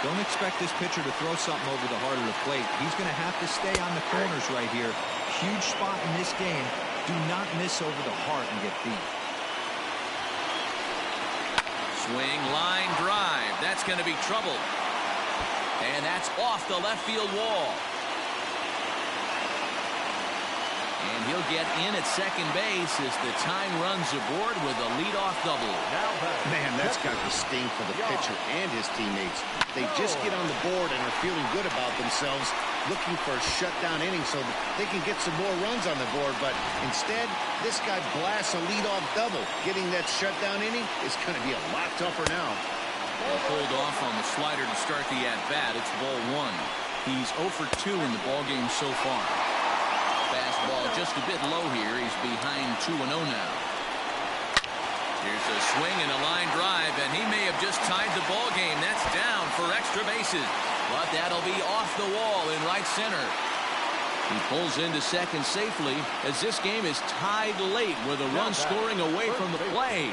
Don't expect this pitcher to throw something over the heart of the plate. He's going to have to stay on the corners right here. Huge spot in this game. Do not miss over the heart and get beat. Swing, line drive. That's going to be trouble. And that's off the left field wall. And he'll get in at second base as the time runs aboard with a leadoff double. Man, that's got to sting for the pitcher and his teammates. They just get on the board and are feeling good about themselves, looking for a shutdown inning so that they can get some more runs on the board. But instead, this guy blasts a leadoff double. Getting that shutdown inning is going to be a lot tougher now. Well, pulled off on the slider to start the at-bat. It's ball one. He's 0 for 2 in the ballgame so far. Fastball just a bit low here. He's behind 2-0 now. Here's a swing and a line drive, and he may have just tied the ball game. That's down for extra bases, but that'll be off the wall in right center. He pulls into second safely as this game is tied late with a run scoring away from the play.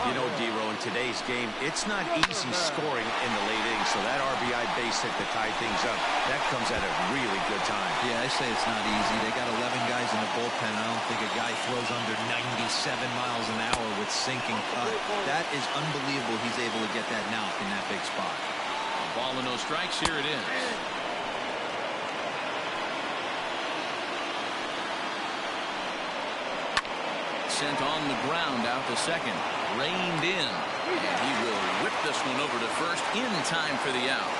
You know, D-Row, in today's game, it's not easy scoring in the late innings, so that RBI base hit to tie things up, that comes at a really good time. Yeah, I say it's not easy. They got 11 guys in the bullpen. I don't think a guy throws under 97 miles an hour with sinking cut. That is unbelievable he's able to get that knock in that big spot. Ball and no strikes. Here it is. Sent on the ground out to second. Reined in. And he will whip this one over to first in time for the out.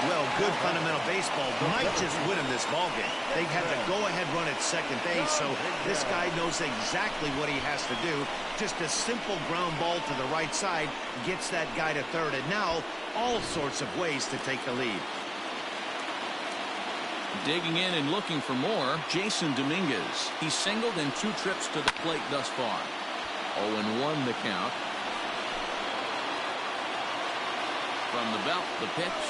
Well, good fundamental baseball might just win him this ballgame. They had the go-ahead run at second base, so this guy knows exactly what he has to do. Just a simple ground ball to the right side gets that guy to third, and now all sorts of ways to take the lead. Digging in and looking for more, Jason Dominguez. He's singled in 2 trips to the plate thus far. 0-1 the count. From the belt, the pitch.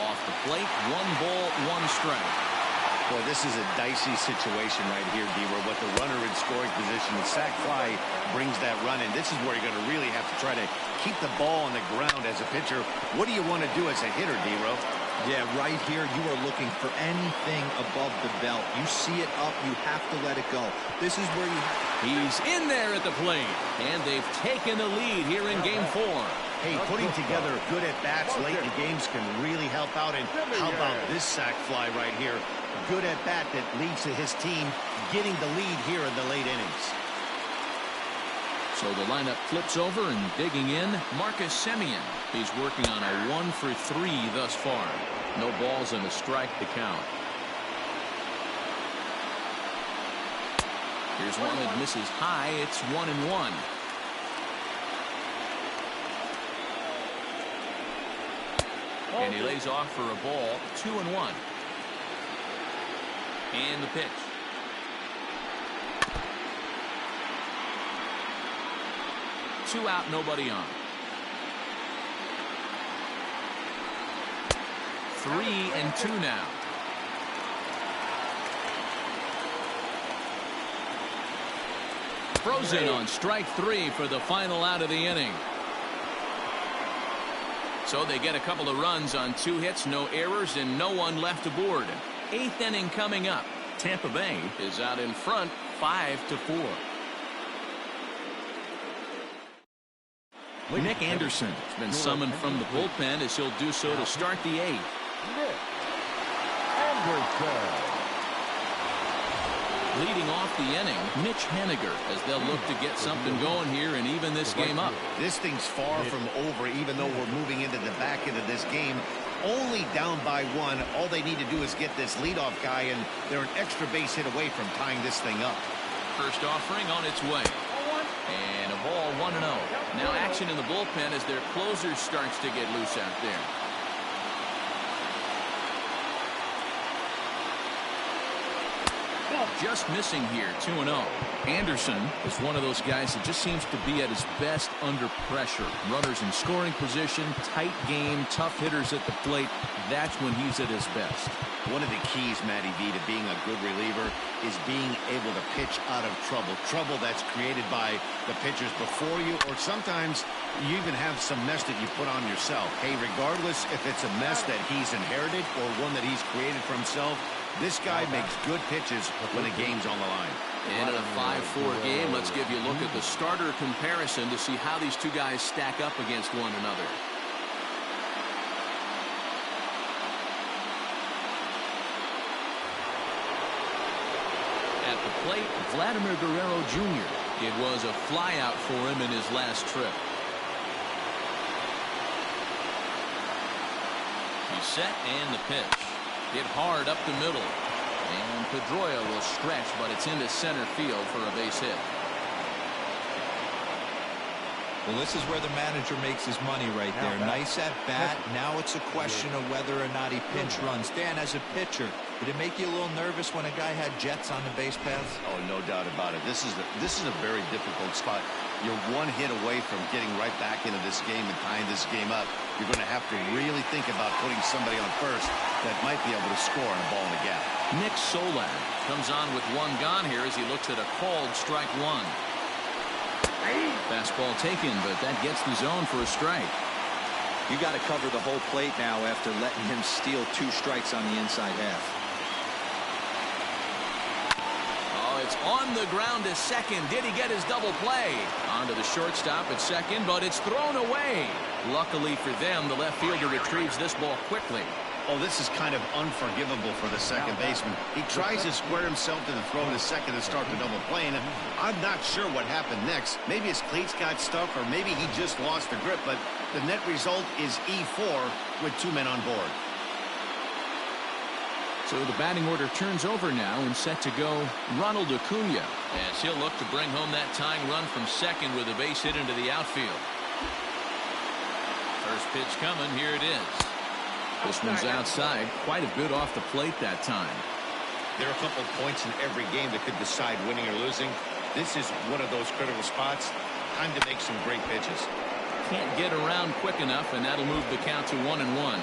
Off the plate, 1 ball, 1 strike. Boy, this is a dicey situation right here, D-Row. But the runner in scoring position, the sac fly brings that run in. This is where you're going to really have to try to keep the ball on the ground as a pitcher. What do you want to do as a hitter, D-Row? Yeah, right here, you are looking for anything above the belt. You see it up, you have to let it go. This is where you... He's in there at the plate, and they've taken the lead here in Game 4. Hey, putting together good at-bats late in games can really help out. And how about this sac fly right here? Good at-bat that leads to his team getting the lead here in the late innings. So the lineup flips over, and digging in, Marcus Semien. He's working on a 1 for 3 thus far. No balls and a strike to count. Here's one that misses high. It's 1-1. And he lays off for a ball. 2-1. And the pitch. Two out, nobody on. 3-2 now. Frozen on strike 3 for the final out of the inning. So they get a couple of runs on 2 hits, no errors, and no one left aboard. 8th inning coming up. Tampa Bay is out in front 5-4. Nick Anderson has been summoned from the bullpen as he'll do so to start the 8th. Leading off the inning, Mitch Haniger, as they'll look to get something going here and even this game up. This thing's far from over, even though we're moving into the back end of this game. Only down by 1. All they need to do is get this leadoff guy, and they're an extra base hit away from tying this thing up. First offering on its way. And a ball 1-0. Now action in the bullpen as their closer starts to get loose out there. just missing here, 2-0. Anderson is one of those guys that just seems to be at his best under pressure. Runners in scoring position, tight game, tough hitters at the plate. That's when he's at his best. One of the keys, Matty V, to being a good reliever is being able to pitch out of trouble. Trouble that's created by the pitchers before you, or sometimes you even have some mess that you put on yourself. Hey, regardless if it's a mess that he's inherited or one that he's created for himself, this guy makes good pitches when the game's on the line. And in a 5-4 game, let's give you a look at the starter comparison to see how these two guys stack up against one another. At the plate, Vladimir Guerrero Jr. It was a flyout for him in his last trip. He's set and the pitch. Hit hard up the middle. And Pedroia will stretch, but it's into center field for a base hit. Well, this is where the manager makes his money right there. Nice at bat. Now it's a question of whether or not he pinch runs. Dan, as a pitcher, did it make you a little nervous when a guy had jets on the base paths? Oh, no doubt about it. This is a very difficult spot. You're one hit away from getting right back into this game and tying this game up. You're going to have to really think about putting somebody on first that might be able to score on a ball in the gap. Nick Solak comes on with one gone here as he looks at a called strike one. Fastball taken, but that gets the zone for a strike. You got to cover the whole plate now after letting him steal 2 strikes on the inside half. Oh, it's on the ground to second. Did he get his double play? On to the shortstop at second, but it's thrown away. Luckily for them, the left fielder retrieves this ball quickly. Oh, this is kind of unforgivable for the second baseman. He tries to square himself to the throw to second to start the double play, and I'm not sure what happened next. Maybe his cleats got stuck, or maybe he just lost the grip, but the net result is E4 with 2 men on board. So the batting order turns over now and set to go Ronald Acuna, as he'll look to bring home that tying run from second with a base hit into the outfield. First pitch coming. Here it is. This one's outside. Quite a bit off the plate that time. There are a couple of points in every game that could decide winning or losing. This is one of those critical spots. Time to make some great pitches. Can't get around quick enough, and that'll move the count to 1-1.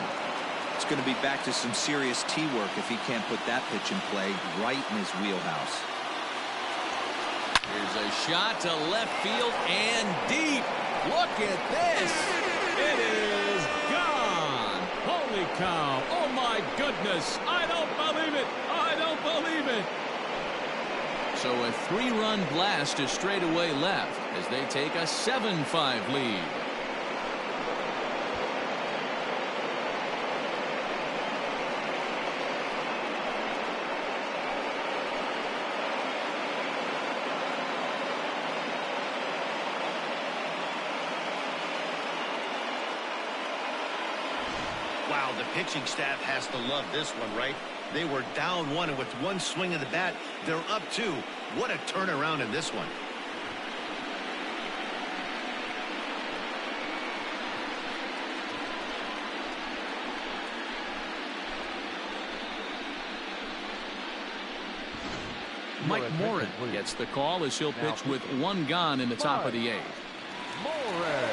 It's going to be back to some serious tee work if he can't put that pitch in play right in his wheelhouse. Here's a shot to left field and deep. Look at this. It is gone. Holy cow. Oh, my goodness. I don't believe it. I don't believe it. So a 3-run blast to straightaway left as they take a 7-5 lead. Wow, the pitching staff has to love this one, right? They were down 1, and with one swing of the bat, they're up 2. What a turnaround in this one. Mike Morin gets the call as he'll pitch with 1 gone in the top of the 8th. Morin.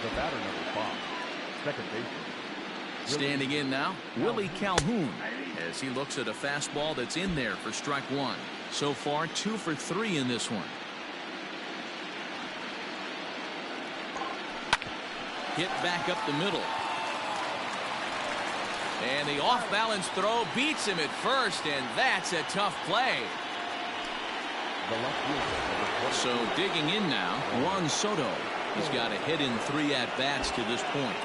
The batter number 5, second baseman. Standing in now, Willie Calhoun, as he looks at a fastball that's in there for strike 1. So far, 2 for 3 in this one. Hit back up the middle. And the off-balance throw beats him at first, and that's a tough play. So digging in now, Juan Soto. He's got a hit in 3 at-bats to this point.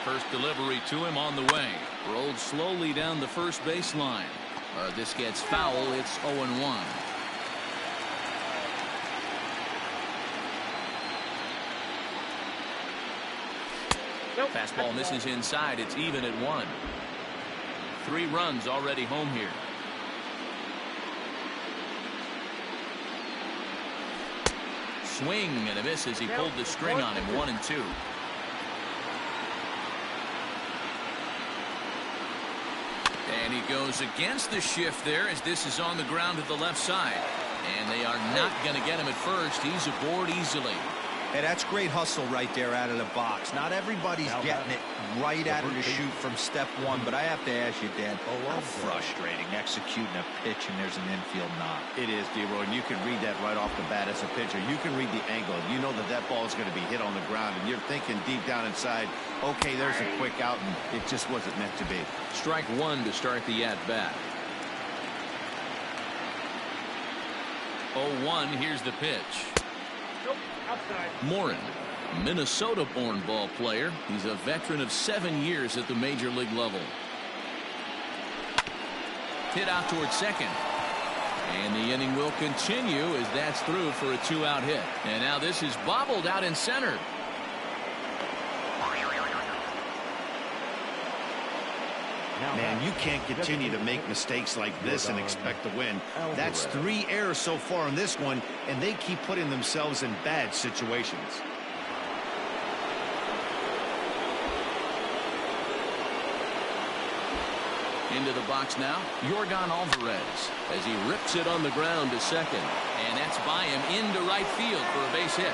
First delivery to him on the way. Rolled slowly down the first baseline. This gets foul. It's 0-1. Fastball misses inside. It's even at 1. 3 runs already home here. Swing and a miss as he pulled the string on him. 1-2. And he goes against the shift there as this is on the ground to the left side. And they are not going to get him at first. He's aboard easily. Hey, that's great hustle right there out of the box. Not everybody's getting it right out of the chute from step 1, but I have to ask you, Dan, how frustrating executing a pitch and there's an infield knock. It is, D-Roy, and you can read that right off the bat as a pitcher. You can read the angle. You know that that ball is going to be hit on the ground, and you're thinking deep down inside, okay, there's a quick out, and it just wasn't meant to be. Strike 1 to start the at-bat. 0-1, here's the pitch. Nope, outside. Morin, Minnesota-born ball player. He's a veteran of 7 years at the major league level. Hit out towards second. And the inning will continue as that's through for a 2-out hit. And now this is bobbled out in center. Man, you can't continue to make mistakes like this and expect to win. That's 3 errors so far in this one, and they keep putting themselves in bad situations. Into the box now, Yordan Alvarez as he rips it on the ground to second. And that's by him into right field for a base hit.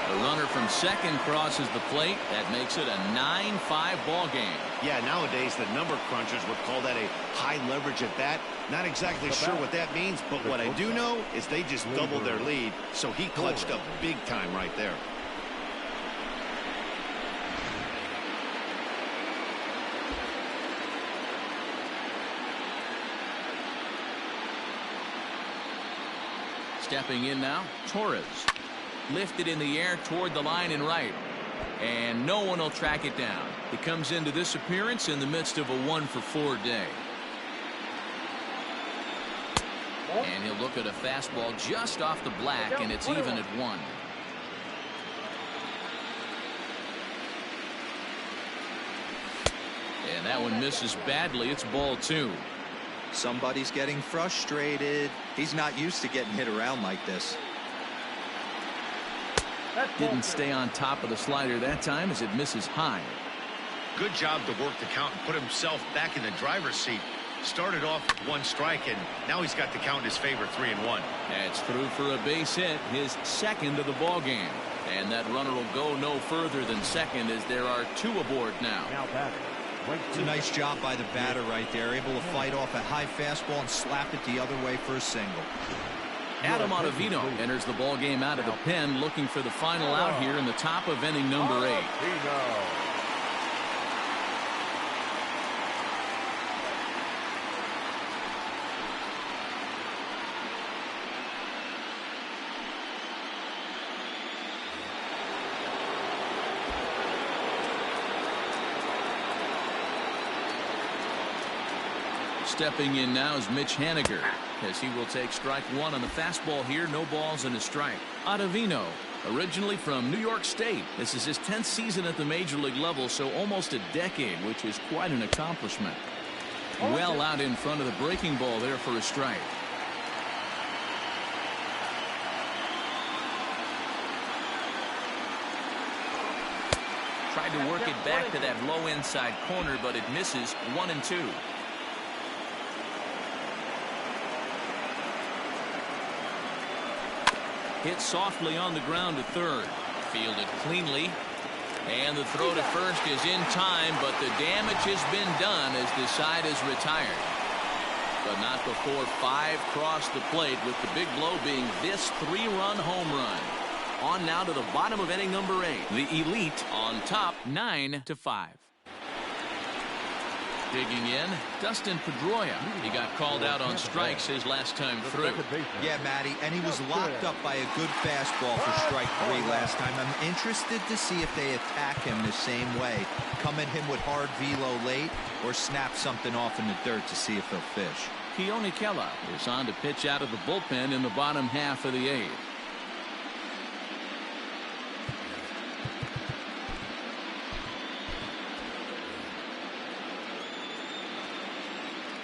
The runner from second crosses the plate. That makes it a 9-5 ball game. Yeah, nowadays the number crunchers would call that a high leverage at bat. Not exactly sure what that means, but what I do know is they just doubled their lead, so he clutched up big time right there. Stepping in now, Torres. Lifted in the air toward the line and right. And no one will track it down. He comes into this appearance in the midst of a 1-for-4 day. And he'll look at a fastball just off the black, and it's even at 1. And that one misses badly. It's ball 2. Somebody's getting frustrated. He's not used to getting hit around like this. Didn't stay on top of the slider that time as it misses high. Good job to work the count and put himself back in the driver's seat. Started off with 1 strike, and now he's got the count in his favor, 3-1. That's through for a base hit, his second of the ball game. And that runner will go no further than second as there are 2 aboard now. It's a nice job by the batter right there, able to fight off a high fastball and slap it the other way for a single. Adam Ottavino enters the ball game out of the pen, looking for the final out here in the top of inning number 8. Stepping in now is Mitch Haniger as he will take strike 1 on the fastball here. No balls and a strike. Ottavino, originally from New York State. This is his 10th season at the major league level, so almost a decade, which is quite an accomplishment. Well out in front of the breaking ball there for a strike. Tried to work it back to that low inside corner, but it misses. 1-2. Hit softly on the ground to third. Fielded cleanly. And the throw to first is in time, but the damage has been done as the side is retired. But not before 5 cross the plate, with the big blow being this 3-run home run. On now to the bottom of inning number 8. The Elite on top 9-5. Digging in, Dustin Pedroia. He got called out on strikes his last time through. Yeah, Matty, and he was locked up by a good fastball for strike 3 last time. I'm interested to see if they attack him the same way. Come at him with hard velo late or snap something off in the dirt to see if he'll fish. Keone Kela is on to pitch out of the bullpen in the bottom half of the 8th.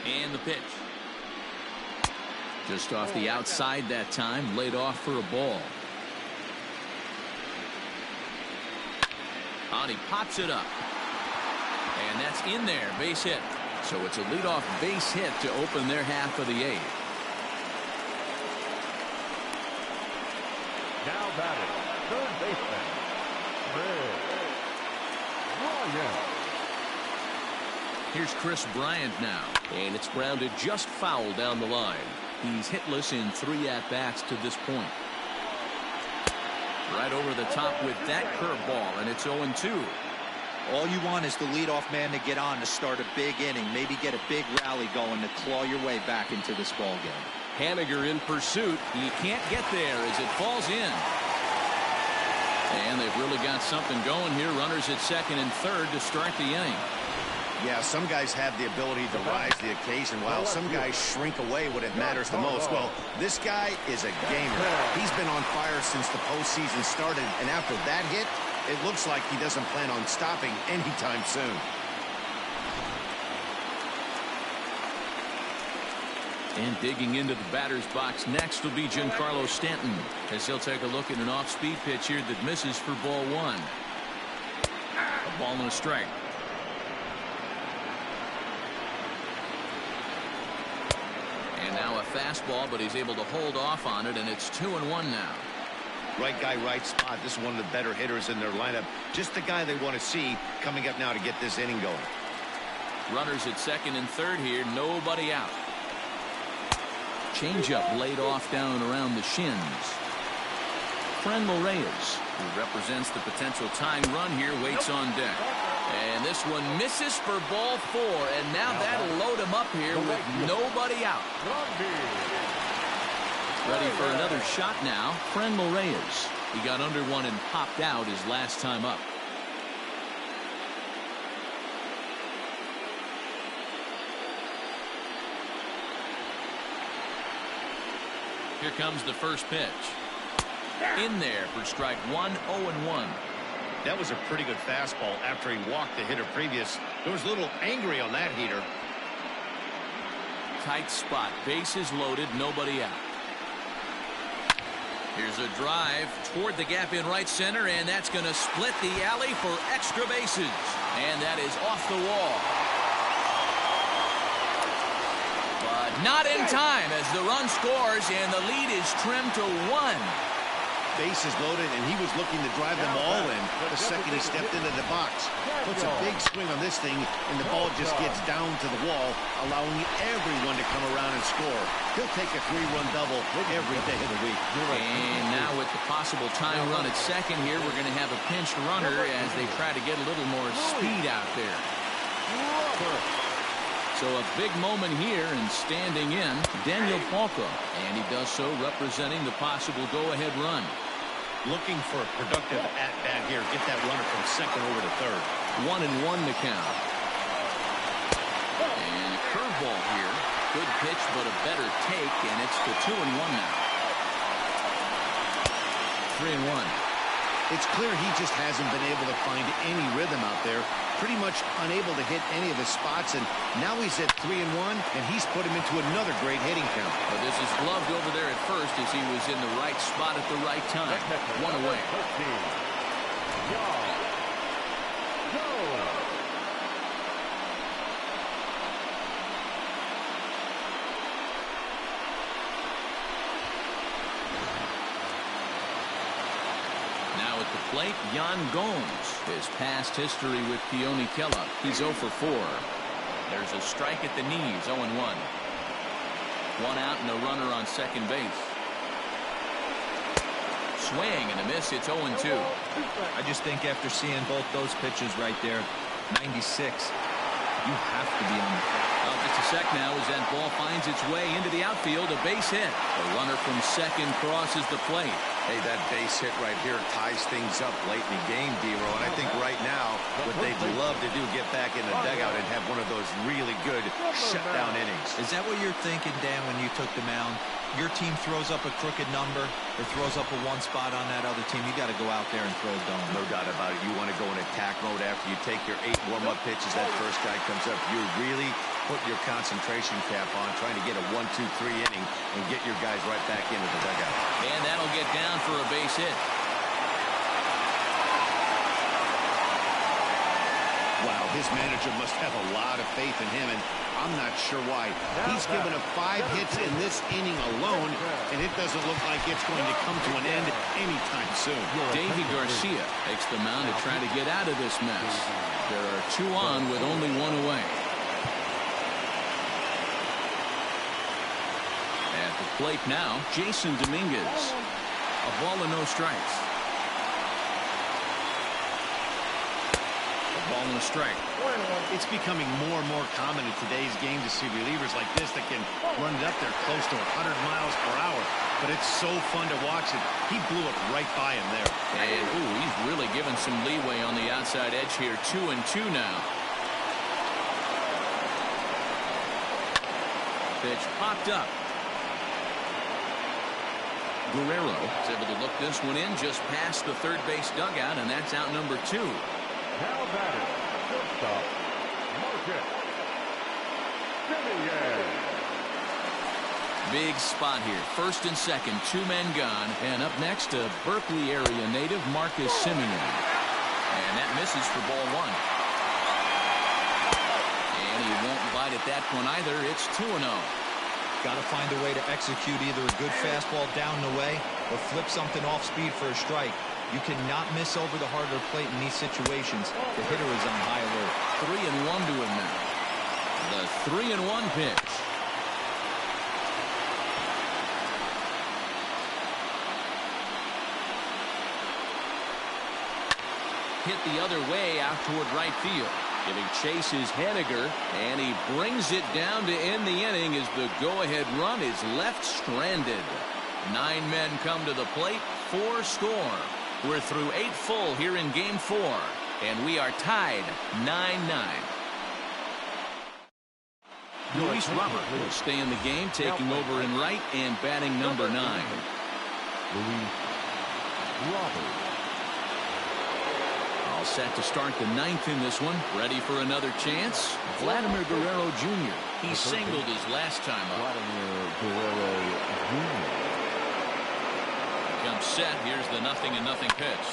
And the pitch. Just off the outside that time, laid off for a ball. And he pops it up. And that's in there, base hit. So it's a leadoff base hit to open their half of the 8th. Now batting, third baseman, Bryant. Here's Chris Bryant now. And it's grounded just foul down the line. He's hitless in 3 at-bats to this point. Right over the top with that curveball, and it's 0-2. All you want is the leadoff man to get on to start a big inning, maybe get a big rally going to claw your way back into this ball game. Haniger in pursuit. He can't get there as it falls in. And they've really got something going here. Runners at second and third to start the inning. Yeah, some guys have the ability to rise the occasion, while some guys shrink away when it matters the most. Well, this guy is a gamer. He's been on fire since the postseason started, and after that hit, it looks like he doesn't plan on stopping anytime soon. And digging into the batter's box next will be Giancarlo Stanton, as he'll take a look at an off-speed pitch here that misses for ball 1. A ball and a strike. And now a fastball, but he's able to hold off on it, and it's 2-1 now. Right guy, right spot. This is one of the better hitters in their lineup. Just the guy they want to see coming up now to get this inning going. Runners at second and third here, nobody out. Changeup laid off down around the shins. Franmil Reyes, who represents the potential tying run here, waits on deck. And this one misses for ball 4, and now that'll load him up here with nobody out. Ready for another shot now, Franmil Reyes. He got under one and popped out his last time up. Here comes the first pitch. In there for strike 1, 0-1. That was a pretty good fastball after he walked the hitter previous. There was a little angry on that heater. Tight spot, bases loaded, nobody out. Here's a drive toward the gap in right center, and that's going to split the alley for extra bases. And that is off the wall. But not in time as the run scores, and the lead is trimmed to 1. Bases loaded, and he was looking to drive them all in the second he stepped into the box. Puts a big swing on this thing, and the ball just gets down to the wall, allowing everyone to come around and score. He'll take a 3-run double every day of the week. And now with the possible tying run at second here, we're going to have a pinch runner as they try to get a little more speed out there. So a big moment here, and standing in, Daniel Palka. And he does so representing the possible go-ahead run. Looking for a productive at-bat here. Get that runner from second over to third. 1-1 the count. And a curveball here. Good pitch, but a better take, and it's the 2-1 now. 3-1. It's clear he just hasn't been able to find any rhythm out there. Pretty much unable to hit any of his spots, and now he's at 3-1, and he's put him into another great hitting count. But this is gloved over there at first as he was in the right spot at the right time. 1 away. Now at the plate, Yan Gomes. His past history with Keone Kela, he's 0 for 4. There's a strike at the knees, 0-1. 1 out and a runner on second base. Swing and a miss, it's 0-2. I just think after seeing both those pitches right there, 96, you have to be on the track. Well, just a sec now as that ball finds its way into the outfield, a base hit. A runner from second crosses the plate. Hey, that base hit right here ties things up late in the game, D-Row. And I think right now what they'd love to do, get back in the dugout and have one of those really good shutdown innings. Is that what you're thinking, Dan, when you took the mound? Your team throws up a crooked number or throws up a 1 spot on that other team. You got to go out there and throw it down. No doubt about it. You want to go in attack mode after you take your 8 warm-up pitches. That first guy comes up. You're really put your concentration cap on, trying to get a 1-2-3 inning and get your guys right back into the dugout. And that'll get down for a base hit. Wow, his manager must have a lot of faith in him, and I'm not sure why. He's given up 5 hits in this inning alone, and it doesn't look like it's going to come to an end anytime soon. Davy Garcia takes the mound to try to get out of this mess. There are 2 on with only 1 away. At the plate now, Jason Dominguez. A ball and no strikes. Ball and a strike. It's becoming more and more common in today's game to see relievers like this that can run it up there close to 100 miles per hour. But it's so fun to watch it. He blew it right by him there. And ooh, he's really given some leeway on the outside edge here. 2-2 now. Pitch popped up. Guerrero is able to look this one in just past the third base dugout, and that's out number 2. Now batting, shortstop, Marcus Semien. Big spot here. First and second, 2 men gone. And up next, a Berkeley area native, Marcus Semien. And that misses for ball 1. And he won't bite at that one either. It's 2-0. Got to find a way to execute either a good fastball down the way or flip something off speed for a strike. You cannot miss over the harder plate in these situations. The hitter is on high alert. 3-1 to him now. The 3-1 pitch. Hit the other way out toward right field. Giving chase is Haniger, and he brings it down to end the inning as the go-ahead run is left stranded. 9 men come to the plate, 4 score. We're through 8 full here in Game 4, and we are tied 9-9. Luis Robert will stay in the game, taking over in right and batting number 9. Luis Robert. All set to start the 9th in this one. Ready for another chance? Vladimir Guerrero Jr. He singled his last time up. Vladimir Guerrero Jr. Comes set. Here's the 0-0 pitch.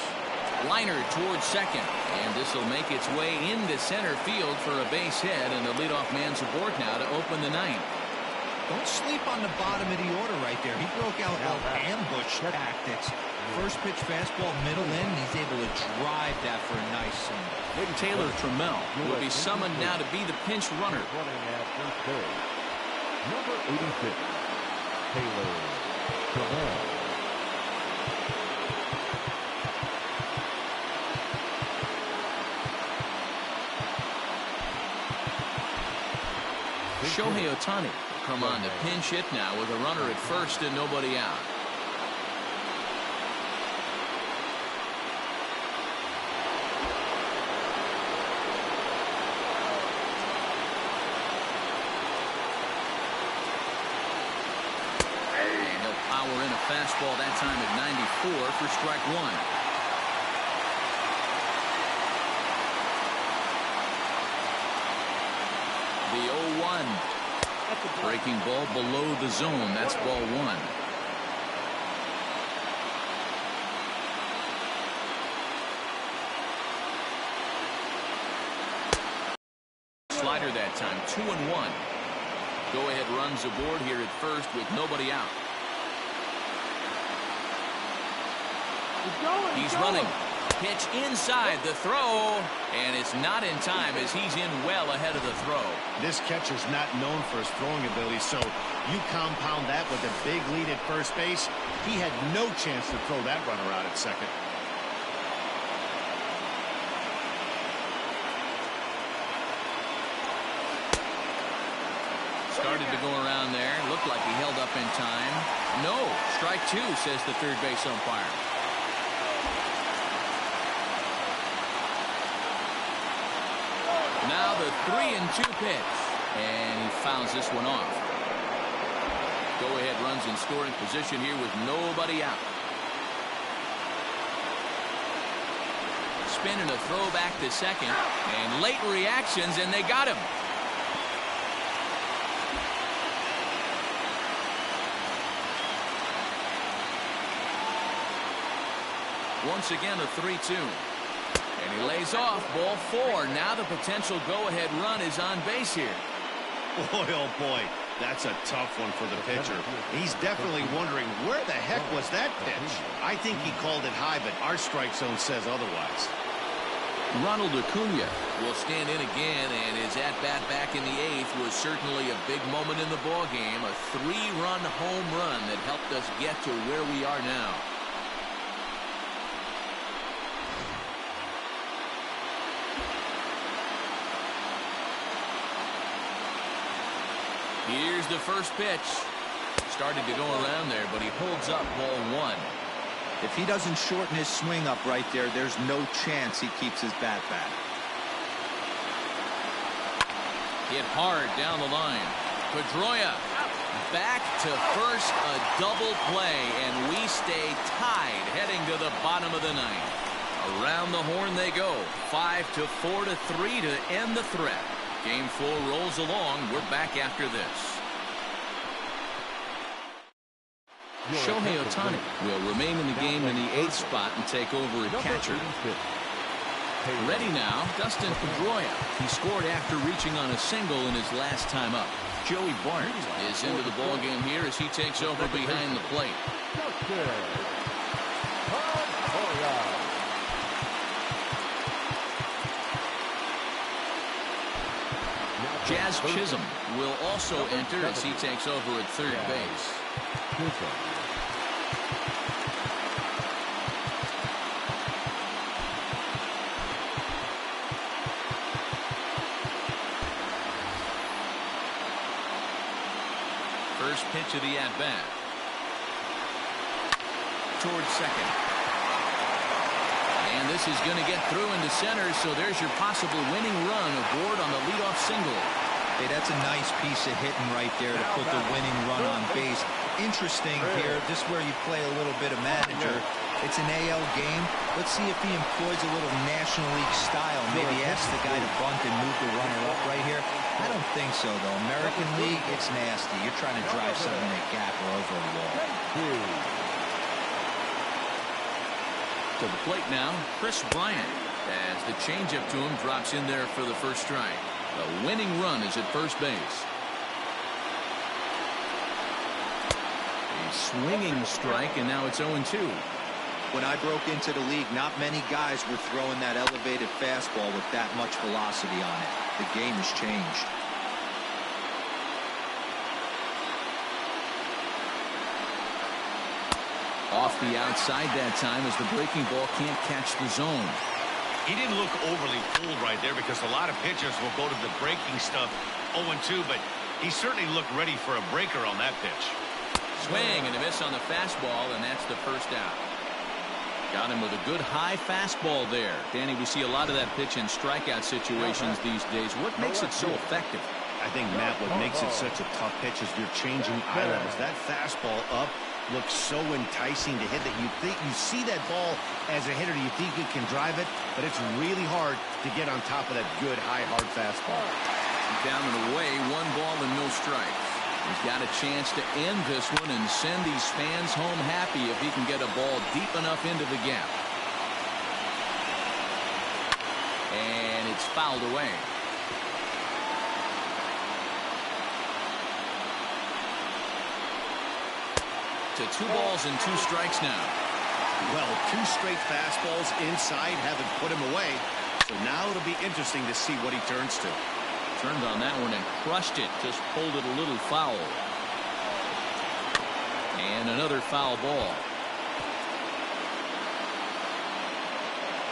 Liner towards second, and this will make its way into center field for a base hit, and the leadoff man's aboard now to open the 9th. Don't sleep on the bottom of the order right there. He broke out all ambush tactics. First pitch fastball, middle in, and he's able to drive that for a nice single. Taylor Trammell will be summoned now to be the pinch runner. Running at first base, number 86, Taylor Trammell. Shohei Ohtani will come on to pinch hit now with a runner at first and nobody out. And he'll power in a fastball that time at 94 for strike 1. The 0-1. Breaking ball below the zone. That's ball 1. Slider that time. 2-1. Go-ahead runs aboard here at first with nobody out. He's running. Pitch inside the throw, and it's not in time as he's in well ahead of the throw. This catcher's not known for his throwing ability, so you compound that with a big lead at first base. He had no chance to throw that runner out at second. Started to go around there. Looked like he held up in time. No. Strike 2, says the third base umpire. Now the 3-2 pitch, and he fouls this one off. Go-ahead runs in scoring position here with nobody out. Spin and a throw back to second, and late reactions, and they got him. Once again, a 3-2. And he lays off. Ball 4. Now the potential go-ahead run is on base here. Boy, oh boy, that's a tough one for the pitcher. He's definitely wondering, where the heck was that pitch? I think he called it high, but our strike zone says otherwise. Ronald Acuna will stand in again, and his at-bat back in the 8th was certainly a big moment in the ballgame. A 3-run home run that helped us get to where we are now. Here's the first pitch. Started to go around there, but he holds up ball 1. If he doesn't shorten his swing up right there, there's no chance he keeps his bat back. Hit hard down the line. Pedroia back to first, a double play, and we stay tied heading to the bottom of the 9th. Around the horn they go. 5-4 to 3 to end the threat. Game 4 rolls along. We're back after this. Shohei Ohtani will remain in the game in the 8th spot and take over at catcher. Ready now, Dustin Pedroia. He scored after reaching on a single in his last time up. Joey Bart is into the ballgame here as he takes over behind the plate. Jazz Chisholm will also enter as he takes over at third base. First pitch of the at-bat. Towards second. And this is going to get through into center, so there's your possible winning run aboard on the leadoff single. Hey, that's a nice piece of hitting right there to put the winning run on base. Interesting here, just where you play a little bit of manager. It's an AL game. Let's see if he employs a little National League style. Maybe ask the guy to bunt and move the runner up right here. I don't think so, though. American League, it's nasty. You're trying to drive something in a gap or over a wall. To the plate now, Chris Bryant, as the changeup to him drops in there for the first strike. The winning run is at first base. A swinging strike, and now it's 0-2. When I broke into the league, not many guys were throwing that elevated fastball with that much velocity on it. The game has changed. Off the outside that time as the breaking ball can't catch the zone. He didn't look overly fooled right there because a lot of pitchers will go to the breaking stuff 0-2, but he certainly looked ready for a breaker on that pitch. Swing and a miss on the fastball, and that's the first out. Got him with a good high fastball there. Danny, we see a lot of that pitch in strikeout situations these days. What makes it so effective? I think, Matt, what makes it such a tough pitch is you're changing eye levels. That fastball up looks so enticing to hit that you think you see that ball as a hitter, you think you can drive it, but it's really hard to get on top of that good high hard fastball. Down and away, 1 ball and no strikes. He's got a chance to end this one and send these fans home happy if he can get a ball deep enough into the gap. And it's fouled away. To 2 balls and 2 strikes now. Well, 2 straight fastballs inside haven't put him away. So now it'll be interesting to see what he turns to. Turned on that one and crushed it. Just pulled it a little foul. And another foul ball.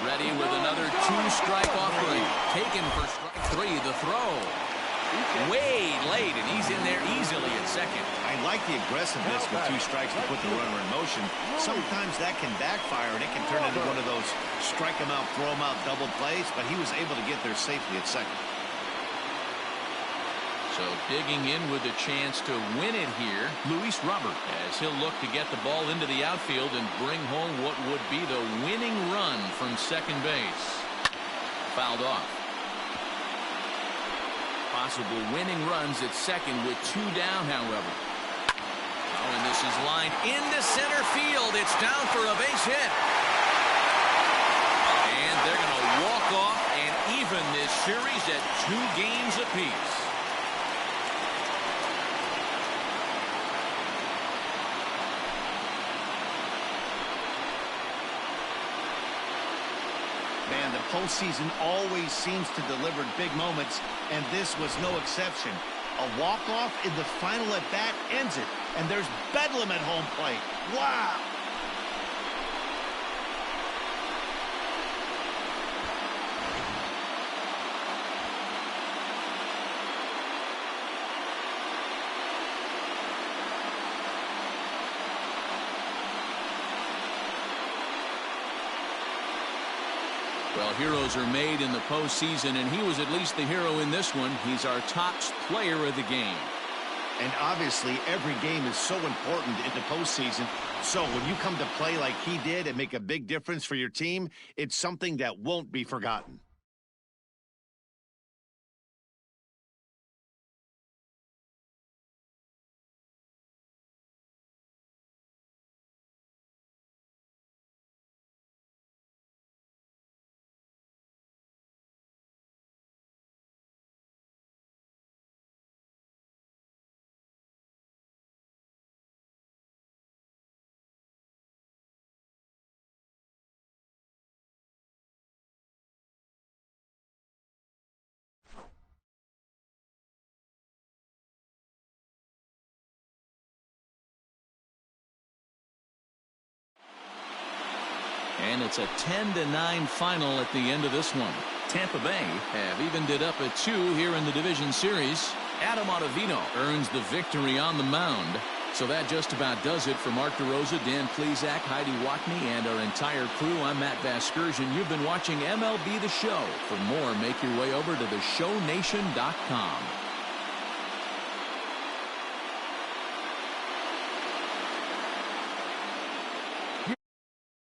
Ready with another 2-strike offering. Taken for strike 3. The throw. Way late, and he's in there easily at second. I like the aggressiveness with 2 strikes to put the runner in motion. Sometimes that can backfire, and it can turn into one of those strike him out, throw him out double plays, but he was able to get there safely at second. So digging in with a chance to win it here, Luis Robert, as he'll look to get the ball into the outfield and bring home what would be the winning run from second base. Fouled off. Possible winning runs at second with 2 down, however. Oh, and this is lined into center field. It's down for a base hit. walk-off and even this series at 2 games apiece. Man, the postseason always seems to deliver big moments, and this was no exception. A walk-off in the final at-bat ends it, and there's bedlam at home plate. Wow! Well, heroes are made in the postseason, and he was at least the hero in this one. He's our top player of the game. And obviously, every game is so important in the postseason. So when you come to play like he did and make a big difference for your team, it's something that won't be forgotten. And it's a 10-9 final at the end of this one. Tampa Bay have evened it up at 2 here in the division series. Adam Ottavino earns the victory on the mound. So that just about does it for Mark DeRosa, Dan Plesac, Heidi Watney, and our entire crew. I'm Matt Vasgersian. You've been watching MLB The Show. For more, make your way over to theshownation.com.